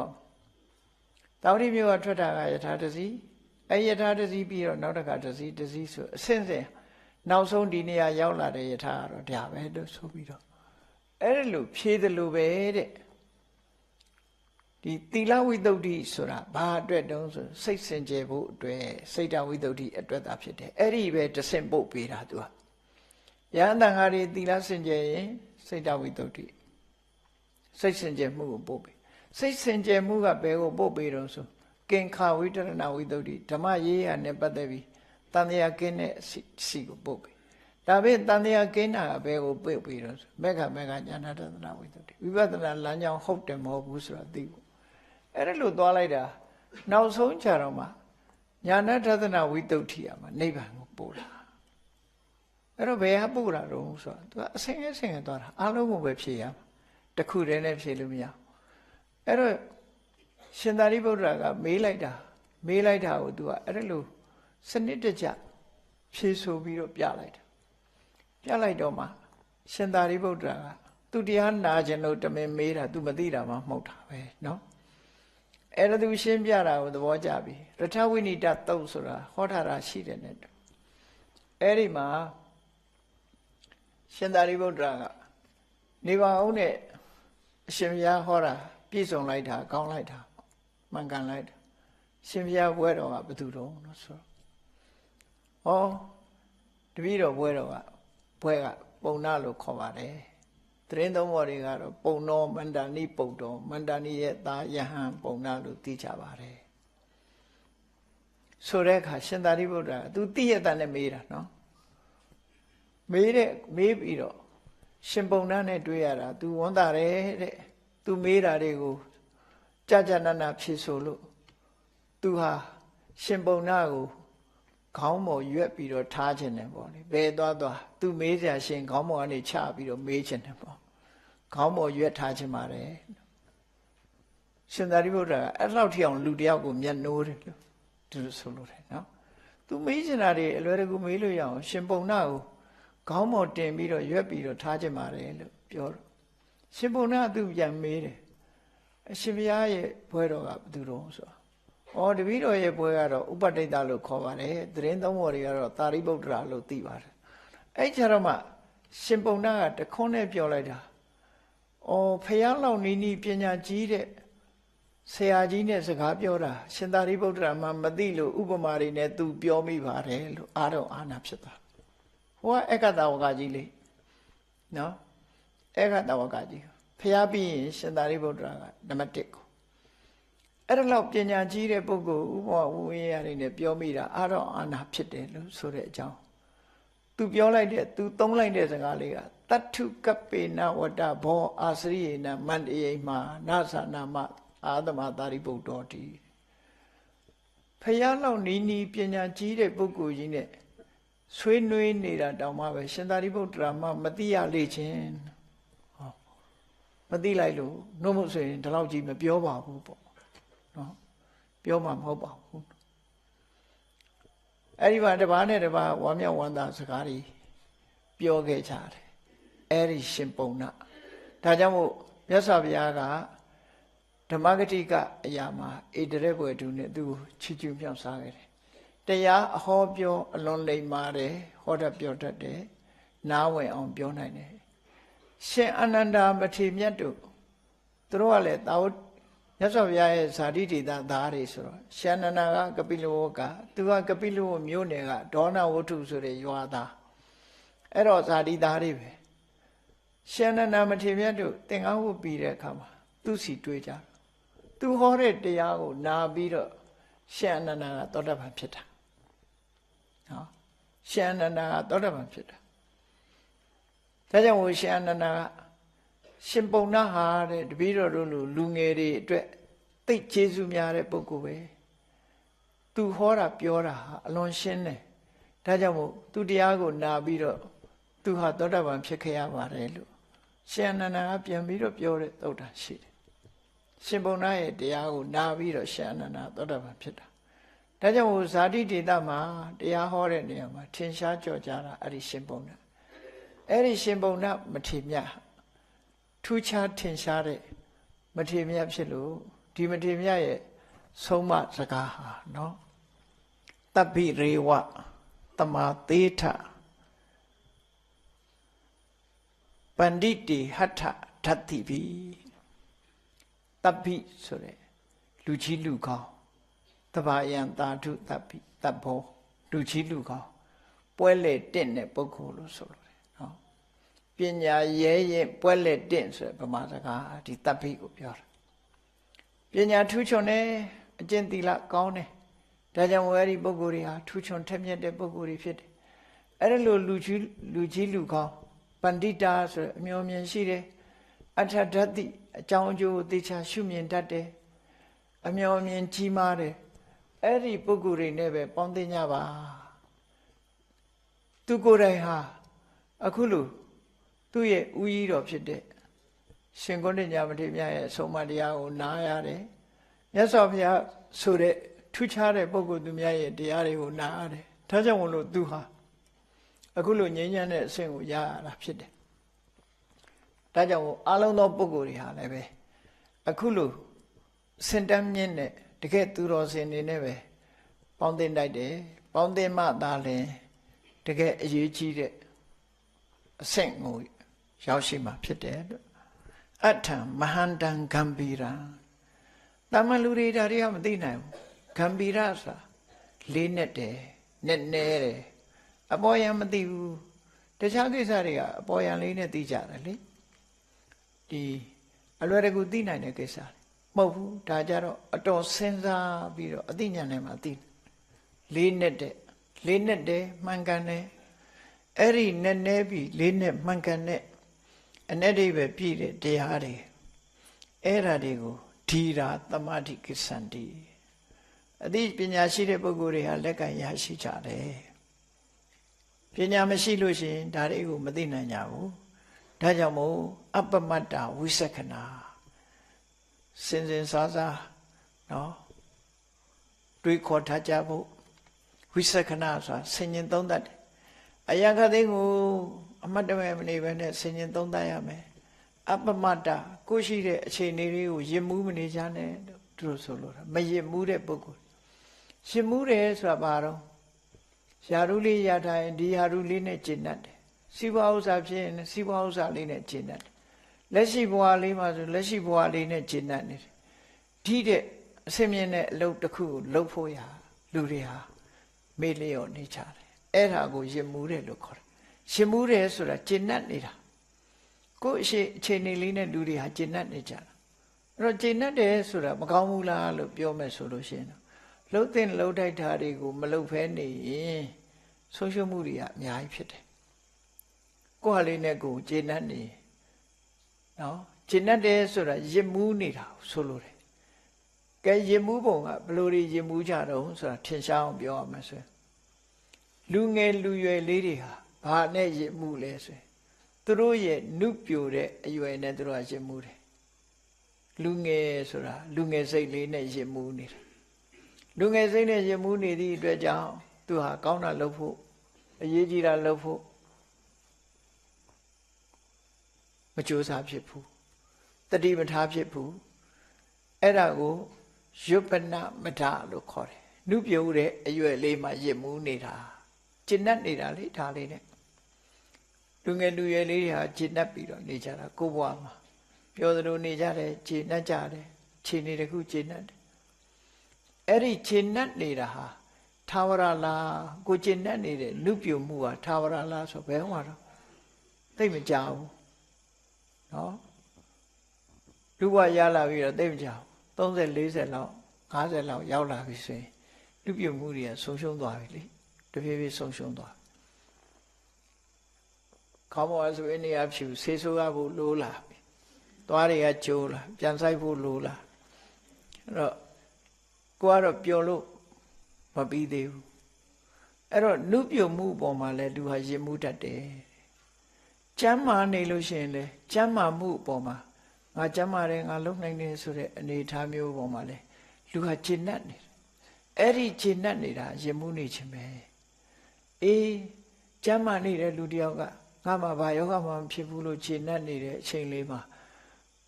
တာဝတိမျိုးကထွက်တာကယထာတစီအဲယထာတစီပြီးတော့နောက်တစ်ခါတစီဆိုအစင်းစင်းနောက်ဆုံးဒီနေရာရောက်လာတဲ့ယထာကတော့ဒါပဲလို့ဆိုပြီးတော့အဲ့ဒီလိုဖြေးတယ်လို့ပဲတဲ့ဒီသီလဝိသုဒ္ဓိဆိုတာဘာအတွက်တုံးဆိုစိတ်စင်ကြယ်ဖို့အတွက်စိတ်တဝိသုဒ္ဓိအတွက်သာဖြစ်တယ်အဲ့ဒီပဲတဆင့်ပုတ်ပေးတာသူကယ ယဟန်တန်ဃာတွေသီလစင်ကြယ်ရင်စိတ်တဝိတ္တုစိတ်စင်ကြယ်မှုကိုပို့ပေးစိတ်စင်ကြယ်မှုကဘယ်ကိုပို့ပေးတော့ဆိုကင်္ခဝိတရဏဝိတ္တုဓမ္မရေးရနဲ့ပတ်သက်ပြီးတန်တရားကင်းတဲ့စီကိုပို့ပေးဒါပေမဲ့တန်တရားကင်းတာကဘယ်ကိုပို့ပေးတော့ဆိုမေဃညာနာတသနာဝိတ္တုဝိပဿနာလမ်းကြောင်းဟုတ်တယ်မဟုတ်ဘူးဆိုတာသိဖို့အဲ့ဒါလို့သွားလိုက်တာနောက်ဆုံးကြတော့မှညာနာတသနာဝိတ္တုရမှာနိဗ္ဗာန်ကိုပို့လာအဲ့တော့ဘယ်ဟာပို့တာတော့ဆိုတော့သူကအဆင်းရဲသွားတာအလုံးကိုပဲဖြေရမှာတခုတည်းနဲ့ဖြေလို့မရအဲ့တော့ရှင်သာရိပုတ္တရာကမေးလိုက်တာကိုသူကအဲ့ဒါလို့စနစ်တကျဖြေဆိုပြီးတော့ပြလိုက်တော့မှရှင်သာရိပုတ္တရာကသူတရားနာခြင်းလို့တမင်မေးတာသူမသိတာမှမဟုတ်တာပဲเนาะအဲ့ဒါသူရှင်းပြတာကိုသဘောကျပြီရထဝိနိတသုတ်ဆိုတာဟောထားတာရှိတယ်နဲ့အဲ့ဒီမှာရှင်သာရိပုတ္တရာကနေပါအောင်နဲ့အရှင်ဘုရားဟောတာပြည့်စုံလိုက်တာကောင်းလိုက်တာမှန်ကန်လိုက်တာရှင်ဘုရားဘွဲတော်ကဘယ်သူတော်လို့ဆိုတော့တပည့်တော်ဘွဲတော်ကဘွဲကပုံနာလို့ခေါ်ပါတယ်သတင်းသုံးပေါ်တွေကတော့ပုံတော်မန္တန်နိပုတ်တော်မန္တန်နိရဲ့သားယဟန်ပုံနာလို့သိကြပါတယ်ဆိုတဲ့အခါရှင်သာရိပုတ္တရာသူသိရတဲ့နဲ့မေးတာနော်မေးပြီးတော့ရှင်ပုံနာနဲ့တွေ့ရတာ तू ဝန်တာတယ်တဲ့ तू မေးတာတွေကိုကြာနာဖြေဆိုလို့ तू ဟာရှင်ပုံနာကိုခေါင်းပေါ်ရွက်ပြီးတော့ထားခြင်းတယ်ပေါ့လေဘယ်သွား तू မေးစရာရှင်ခေါင်းပေါ်ကနေချပြီးတော့မေးခြင်းတယ်ပေါ့ခေါင်းပေါ်ရွက်ထားခြင်းပါတယ်ရှင်သာရိပုတ္တရာအဲ့လောက်ထိအောင်လူတယောက်ကိုမျက်နှိုးတယ်လို့သူဆိုလို့တယ်နော် तू မေးချင်တာတွေအလွယ်တကူမေးလို့ရအောင်ရှင်ပုံနာကိုခေါင်းပေါ်တင်ပြီးတော့ရွက်ပြီးတော့ထားခြင်းပါတယ်လို့ပြောတော့ရှင်ပုံနာသူပြန်မေးတယ်အရှင်ဘုရားရဲ့ဘွဲတော်ကဘယ်သူတော်ဆိုတော့တပည့်တော်ရဲ့ဘွဲကတော့ဥပဋိတ္တလို့ခေါ်ပါတယ်သတင်းသုံးပေါ်တွေကတော့သာရိပုတ္တရာလို့သိပါတယ်အဲ့ကြတော့မှရှင်ပုံနာကတခွန်းနဲ့ပြောလိုက်တာဖះလောက်နီးပညာကြီးတဲ့ဆရာကြီးနဲ့စကားပြောတာရှင်သာရိပုတ္တရာမှမသိလို့ဥပမာတွေနဲ့သူပြောမိပါတယ်လို့အာနာဖြစ်သွားဟိုကဧကတဝကကြီးလေနော်ဧကတဝကကြီးဖျားပြီးရင်ရှင်သာရိပုတ္တရာကနံပါတ်1ကိုအဲ့ဒါလောက်ပညာကြီးတဲ့ပုဂ္ဂိုလ်ဥပမာဝိရိယတွေနဲ့ပြောမိတာအာနာဖြစ်တယ်လို့ဆိုတဲ့အကြောင်းသူပြောလိုက်တဲ့သူသုံးလိုက်တဲ့စကားလေးကတတ္ထုကပ္ပေနဝတ္တဘောအာစရိယေနမန္တယေမှာနာသနာမအာသမသာရိပုတ္တောတိဖျားလောက်နီးပညာကြီးတဲ့ပုဂ္ဂိုလ်ကြီးနဲ့ဆွေးနွေးနေတာတောင်မှပဲရှင်သာရိပုတ္တရာမှမသိရလေချင်းမသိလိုက်လို့နှုတ်မဆိုရင်ဒီလောက်ကြီးမပြောပါဘူးပေါ့နော်ပြောမှမဟုတ်ပါဘူးအဲ့ဒီမှာတစ်ပါးနဲ့တစ်ပါးဝမ်းမြောက်ဝမ်းသာစကားတွေပြောခဲ့ကြတယ်အဲ့ဒီရှင်ပုံနာဒါကြောင့်မို့မြတ်စွာဘုရားကဓမ္မဂတိကအရာမှာဣတရေဘွယ်သူနဲ့သူချီးကျူးမြောက်စားခဲ့တယ်တရားအဟောပြောအလွန်လိမ္မာတယ်ဟောတတ်ပြောတတ်တယ်နားဝင်အောင်ပြောနိုင်တယ်ရှင်အာနန္ဒာမထေမြတ်တို့သူတို့ကလည်းသာဝတ္မြတ်စွာဘုရားရဲ့ဇာတိတေသသားတွေဆိုတော့ရှင်အာနန္ဒာကကပိလဝကသူကကပိလဝမြို့နယ်ကဒေါနဝတ္ထုဆိုတဲ့ရွာသားအဲ့တော့ဇာတိသားတွေပဲရှင်အာနန္ဒာမထေမြတ်တို့သင်္ကန်းဝတ်ပြီးတဲ့အခါမှာသူစီတွေ့ကြသူဟောတဲ့တရားကိုနာပြီးတော့ရှင်အာနန္ဒာကသောတပန်ဖြစ်တာနော်ရှင်အာနန္ဒာကသောတပန်ဖြစ်တာဒါကြောင့်မို့ရှင်အာနန္ဒာကရှင်ပုံနာဟာတဲ့တပည့်တော်တို့လူငယ်တွေအတွက်သိကျေးဇူးများတဲ့ပုဂ္ဂိုလ်ပဲသူဟောတာပြောတာဟာအလွန်ရှင်းတယ်ဒါကြောင့်မို့သူတရားကိုနာပြီးတော့သူဟာသောတပန်ဖြစ်ခဲ့ရပါတယ်လို့ရှင်အာနန္ဒာကပြန်ပြီးတော့ပြောတဲ့သုတ်တာရှိတယ်ရှင်ပုံနာရဲ့တရားကိုနာပြီးတော့ရှင်အာနန္ဒာသောတပန်ဖြစ်တာဒါကြောင့်မို့ဇာတိဒေသမှာတရားဟောတဲ့နေရာမှာထင်ရှားကြော်ကြားတာအဲ့ဒီရှင်ပုံနာအဲ့ဒီရှင်ပုံနာမထေမြတ်ထူးခြားထင်ရှားတဲ့မထေမြတ်ဖြစ်လို့ဒီမထေမြတ်ရဲ့ဆုံးမစကားဟာနော်တပ္ပိရေဝတမသေးထပန္တိတိဟထဓတ္တိပိတပ္ပိဆိုတဲ့လူကြီးလူကောင်းတဘာယံသာဓုတပ္ပိတပ္ဘောလူကြီးလူကောင်းပွဲလေတင့်တဲ့ပုဂ္ဂိုလ်လို့ဆိုလို့တယ်နော် ပညာရဲရင်ပွဲလက်တင့်ဆိုဗမာစကားဒီတပ်ဖိကိုပြောတာပညာထူးချွန်တယ်အကျင့်သီလကောင်းတယ်ဒါကြောင့်အဲ့ဒီပုဂ္ဂိုလ်တွေဟာထူးချွန်ထက်မြက်တဲ့ပုဂ္ဂိုလ်တွေဖြစ်တယ်အဲ့ဒါလိုလူကြီးလူကောင်းပန္တိတာဆိုအမျိုးမြင်ရှိတယ်အထဓာတိအကြောင်းအကျိုးသိချာရှုမြင်တတ်တယ်အမျိုးမြင်ကြီးမားတယ်အဲ့ဒီပုဂ္ဂိုလ်တွေနဲ့ပဲပေါင်းသိကြပါသူကိုယ်တိုင်ဟာအခုလိုသူ့ရဲ့ဥယျာဉ်တော်ဖြစ်တဲ့ရှင်ကုဏ္ဏညာမထေရမြတ်ရဲ့အဆုံးအမတရားကိုနားရတယ်မြတ်စွာဘုရားဆိုတဲ့ထူးခြားတဲ့ပုဂ္ဂိုလ်သူများရဲ့တရားတွေကိုနားရတယ်ဒါကြောင့်မလို့သူဟာအခုလိုငြိမ်းချမ်းတဲ့အဆင့်ကိုရရတာဖြစ်တယ်ဒါကြောင့်အားလုံးသောပုဂ္ဂိုလ်တွေဟာလည်းပဲအခုလိုစင်တမ်းမြင့်တဲ့တကယ်သူတော်စင်တွေနဲ့ပဲပေါင်းသင်တိုက်တယ်ပေါင်းသင်မှသာလျှင်တကယ်အရေးကြီးတဲ့အဆင့်ကိုရောက်ရှိမှာဖြစ်တယ်လို့အထံမဟန္တံဂမ်ဘီရာတမန်လူတွေဒါတွေကမသိနိုင်ဘူးဂမ်ဘီရာဆိုတာလေးနဲ့တယ်နဲ့နဲတယ်အပေါ်ယံမသိဘူးတခြားကိစ္စတွေကအပေါ်ယံလေးနဲ့သိကြတယ်လေဒီအလွယ်တကူသိနိုင်တဲ့ကိစ္စမဟုတ်ဘူးဒါကြတော့အတော်စဉ်းစားပြီးတော့အသိဉာဏ်နဲ့မှသိလေးနဲ့တယ်မှန်ကန်တယ်အဲ့ဒီနဲ့နဲပြီးလေးနဲ့မှန်ကန်တဲ့အ내တွေပဲပြည့်တဲ့တရားတွေအဲ့ဓာတွေကိုဓီရာသမာဓိကိစ္စန္တိအသိပညာရှိတဲ့ပုဂ္ဂိုလ်တွေဟာလက်ကရရှိကြတယ်ပညာမရှိလို့ရှိရင်ဒါတွေကိုမသိနိုင်ကြဘူးဒါကြောင့်မို့အပမတ္တဝိသက္ခဏာစင်စားနော်တွေးခေါ်ထားကြဖို့ဝိသက္ခဏာဆိုတာဆင်ញင်သုံးတတ်တယ်အရာခသိကိုအမတ်တမဲ့မနေဘဲနဲ့ဆင်ញင်သုံးတတ်ရမယ်အပမတ္တကိုရှိတဲ့အခြေအနေလေးကိုယဉ်မှုမနေကြနဲ့သူတို့ဆိုလို့တာမယဉ်မှုတဲ့ပုဂ္ဂိုလ်ယဉ်မှုတယ်ဆိုတာဘာတော့ယာရုလေးရထားရင်ဒီယာရုလေးနဲ့ကျင့်တတ်တယ်စီးပွားဥစ္စာဖြစ်ရင်စီးပွားဥစ္စာလေးနဲ့ကျင့်တတ်တယ်လက်ရှိဘဝလေးမှာဆိုလက်ရှိဘဝလေးနဲ့ကျင့်တတ်နေတယ်ဒီတဲ့အစင်မြင့်တဲ့အလုပ်တစ်ခုကိုလုပ်ဖို့ရလူတွေဟာမေ့လျော့နေကြတယ်အဲ့ဒါကိုယဉ်မှုတယ်လို့ခေါ်တယ်ယဉ်မှုတယ်ဆိုတာကျင့်တတ်နေတာကိုယ့်အခြေအနေလေးနဲ့လူတွေဟာကျင့်တတ်နေကြတာအဲ့တော့ကျင့်တတ်တယ်ဆိုတာမကောင်းဘူးလားလို့ပြောမယ်ဆိုလို့ရှိရင်လှုပ်တဲ့လှုပ်တိုက်တာတွေကိုမလှုပ်ဖဲနေရင်ဆုံးရှုံးမှုတွေကအများကြီးဖြစ်တယ်ကိုယ့်ဟာလေးနဲ့ကိုယ်ကျင့်တတ်နေနော်ကျင့်တတ်တယ်ဆိုတာယဉ်မှုနေတာဆိုလို့တယ်ကဲယဉ်မှုပုံကဘယ်လိုတွေယဉ်မှုကြတော့ဆိုတာထင်ရှားအောင်ပြောရမယ်ဆိုရင်လူငယ်လူရွယ်လေးတွေဟာဘာနဲ့ယဉ်မှုလဲဆိုရင်သူတို့ရဲ့နုပြိုတဲ့အရွယ်နဲ့သူတို့ကယဉ်မှုတယ်လူငယ်ဆိုတာလူငယ်စိတ်လေးနဲ့ယဉ်မှုနေတယ်လူငယ်စိတ်နဲ့ယဉ်မှုနေသည့်အတွက်ကြောင့်သူဟာကောင်းတာလုပ်ဖို့အရေးကြီးတာလုပ်ဖို့မကြိုးစားဖြစ်ဘူးတတိမထားဖြစ်ဘူးအဲ့ဒါကိုယုပ္ပနမထလို့ခေါ်တယ်နုပြုတ်တဲ့အရွယ်လေးမှာယဉ်မှုနေတာကျင့်တတ်နေတာလေဒါလေးနဲ့လူငယ်လူရွယ်လေးတွေဟာကျင့်တတ်ပြီးတော့နေကြတာကိုယ့်ဘဝမှာပြောသလိုနေကြတယ်ကျင့်တတ်ကြတယ်ခြေနေတစ်ခုကျင့်တတ်တယ်အဲ့ဒီကျင့်တတ်နေတာဟာသာဝရလားကိုကျင့်တတ်နေတဲ့နုပြုတ်မှုဟာသာဝရလားဆိုဘယ်မှာတော့သိမကြဘူးနော်လူဘဝရလာပြီးတော့သိမကြဘူး30 40လောက်50လောက်ရောက်လာပြီဆိုရင်လူပြုတ်မှုတွေကဆုံးရှုံးသွားပြီလေတဖြည်းဖြည်းဆုံးရှုံးသွားခေါင်းပေါ်ဆိုရင်နေရာဖြူဆေးဆိုးရဖို့လိုလာပြီသွားတွေကကျိုးလာပြန်ဆိုင်ဖို့လိုလာအဲ့တော့ကိုကတော့ပျော်လို့မပြီးသေးဘူးအဲ့တော့နုပြုတ်မှုပေါ်မှာလဲလူဟာယဉ်မှုတတ်တယ်ကျမ်းမာနေလို့ရှိရင်လဲကျမ်းမာမှုပေါ်မှာငါကျမ်းမာတယ်ငါလုံနိုင်တယ်ဆိုတဲ့အနေအထားမျိုးပေါ်မှာလဲလူဟာကျင့်တတ်နေတယ်အဲ့ဒီကျင့်တတ်နေတာယဉ်မှုနေခြင်းပဲအေးကျမ်းမာနေတဲ့လူတယောက်ကငါမှဘာယောဂမှမဖြစ်ဘူးလို့ကျင့်တတ်နေတဲ့အချိန်လေးမှာ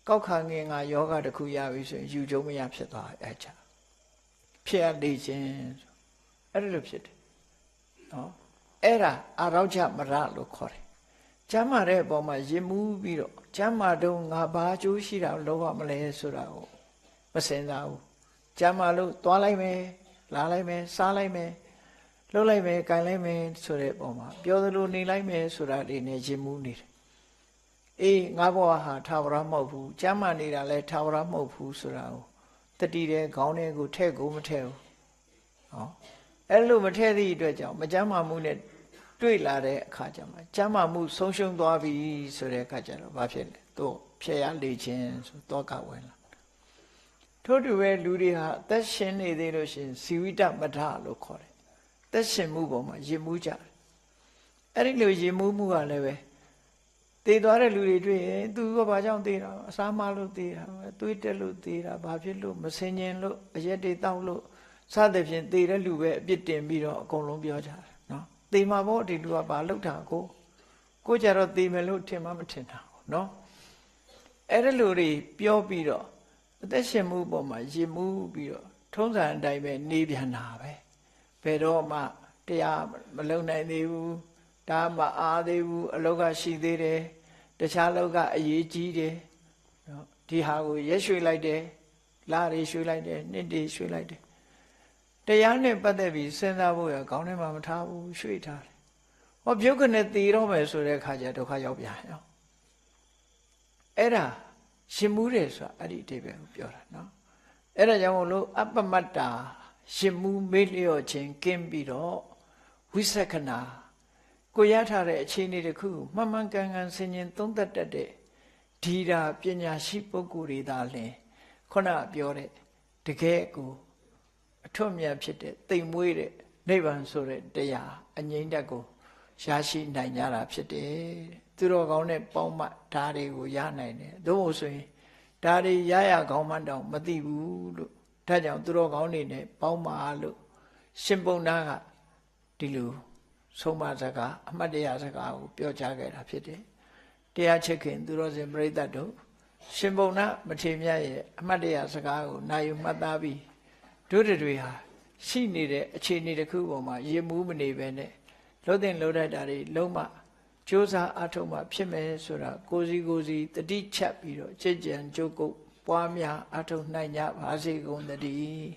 ကောက်ခါငင်ငါယောဂတစ်ခုရပြီဆိုရင်ယူကျုံမရဖြစ်သွားအဲ့ချာဖြစ်ရလေခြင်းအဲ့ဒါလိုဖြစ်တယ်နော်အဲ့ဒါအာရောချမရလို့ခေါ်တယ်ကျမ်းမာတဲ့အပေါ်မှာယဉ်မှုပြီးတော့ကျမ်းမာတော့ငါဘာအကျိုးရှိတာလုပ်ရမလဲဆိုတာကိုမစင်စားဘူးကျမ်းမာလို့သွားလိုက်မယ်လာလိုက်မယ်စားလိုက်မယ်လှုပ်လိုက်မယ်၊ကင်လိုက်မယ်ဆိုတဲ့ပုံမှာပြောသလိုနေလိုက်မယ်ဆိုတာတွေနဲ့ယဉ်မှုနေတယ် အေးငါဘဝဟာထာဝရမဟုတ်ဘူးကျမ်းမာနေတာလဲထာဝရမဟုတ်ဘူးဆိုတာကိုတတိတဲ့ခေါင်းထဲကိုထဲ့ကိုမထဲ့ဘူးဟောအဲ့လိုမထဲ့သည့်အတွက်ကြောင့်မကျမ်းမာမှုနဲ့တွေ့လာတဲ့အခါကျမှကျမ်းမာမှုဆုံးရှုံးသွားပြီဆိုတဲ့အခါကျတော့ဘာဖြစ်လဲသူဖြည့်ရလေခြင်းဆိုတော့ကဝင်လာထို့တူပဲလူတွေဟာအသက်ရှင်နေသေးလို့ရှင်ဇီဝိတမထလို့ခေါ်တယ်သက်ရှင်မှုပေါ်မှာယဉ်မှုကြတယ်အဲ့ဒီလိုယဉ်မှုကလည်းပဲတည်သွားတဲ့လူတွေတွေ့ရင်သူကဘာကြောင့်တည်တာအစားမလို့တည်တာပဲတွေးတက်လို့တည်တာဘာဖြစ်လို့မစင်ញင်လို့အရက်တွေတောက်လို့စသဖြင့်တည်တဲ့လူပဲအပြစ်တင်ပြီးတော့အကုန်လုံးပြောကြတယ်နော်တည်မှာပေါ့ဒီလူကဘာလုပ်တာကိုကြတော့တည်မယ်လို့ထင်မှမထင်တာနော်အဲ့ဒီလူတွေပြောပြီးတော့အသက်ရှင်မှုပေါ်မှာယဉ်မှုပြီးတော့ထုံးစံအတိုင်းပဲနေပြန်တာပဲဘယ်တော့မှတရားမလုံနိုင်သေးဘူးဒါမအားသေးဘူးအလောကရှိသေးတယ်တခြားလောကအရေးကြီးတယ်နော်ဒီဟာကိုရက်ရွှေ့လိုက်တယ်လတွေရွှေ့လိုက်တယ်နှစ်တွေရွှေ့လိုက်တယ်တရားနဲ့ပတ်သက်ပြီးစဉ်းစားဖို့ရခေါင်းထဲမှာမထားဘူးရွှေ့ထားတယ်ဟောပြုတ်ကနေတည်တော့မယ်ဆိုတဲ့အခါကျဒုက္ခရောက်ပြန်ရောအဲ့ဒါရှင်မှုတယ်ဆိုတာအဲ့ဒီအဓိပ္ပာယ်ကိုပြောတာနော်အဲ့ဒါကြောင့်မို့လို့အပ္ပမတ္တာရှင်မှုမေ့လျော့ခြင်းကင်းပြီးတော့ဝိသက္ခဏာကိုရထားတဲ့အခြေအနေတစ်ခုမှန်မှန်ကန်ကန်ဆင်ခြင်သုံးသပ်တတ်တဲ့ဒီတာပညာရှိပုဂ္ဂိုလ်တွေသာလျှင်ခုနပြောတဲ့တကယ်ကိုအထွတ်မြတ်ဖြစ်တဲ့တိမ်မွေးတဲ့နိဗ္ဗာန်ဆိုတဲ့တရားအငြိမ့်တက်ကိုရရှိနိုင်ကြတာဖြစ်တယ်သူတော်ကောင်းနဲ့ပေါင်းမှဓာတွေကိုရနိုင်တယ်သို့မဟုတ်ဆိုရင်ဓာတွေရကောင်းမှတောင်မသိဘူးလို့ဒါကြောင့်သူတော်ကောင်းတွေနဲ့ပေါင်းမှလို့ရှင်ပုံနာကဒီလိုဆုံးမစကားအမှတ်တရစကားကိုပြောကြားခဲ့တာဖြစ်တယ်တရားချစ်ခင်သူတော်စင်ပရိသတ်တို့ရှင်ပုံနာမထေမြတ်ရဲ့အမှတ်တရစကားကိုနာယူမှတ်သားပြီးတို့တွေဟာရှိနေတဲ့အခြေအနေတစ်ခုပေါ်မှာရင်မှုမနေပဲနဲ့လုံးတင်လုံးတတ်တာတွေလုံးမကြိုးစားအထောက်မှဖြစ်မယ်ဆိုတာကိုစီတတိချက်ပြီးတော့ကြည်ကြံကြိုးကုပ်ပွားများအထောက်နိုင်ကြပါစေကုန်သတည်း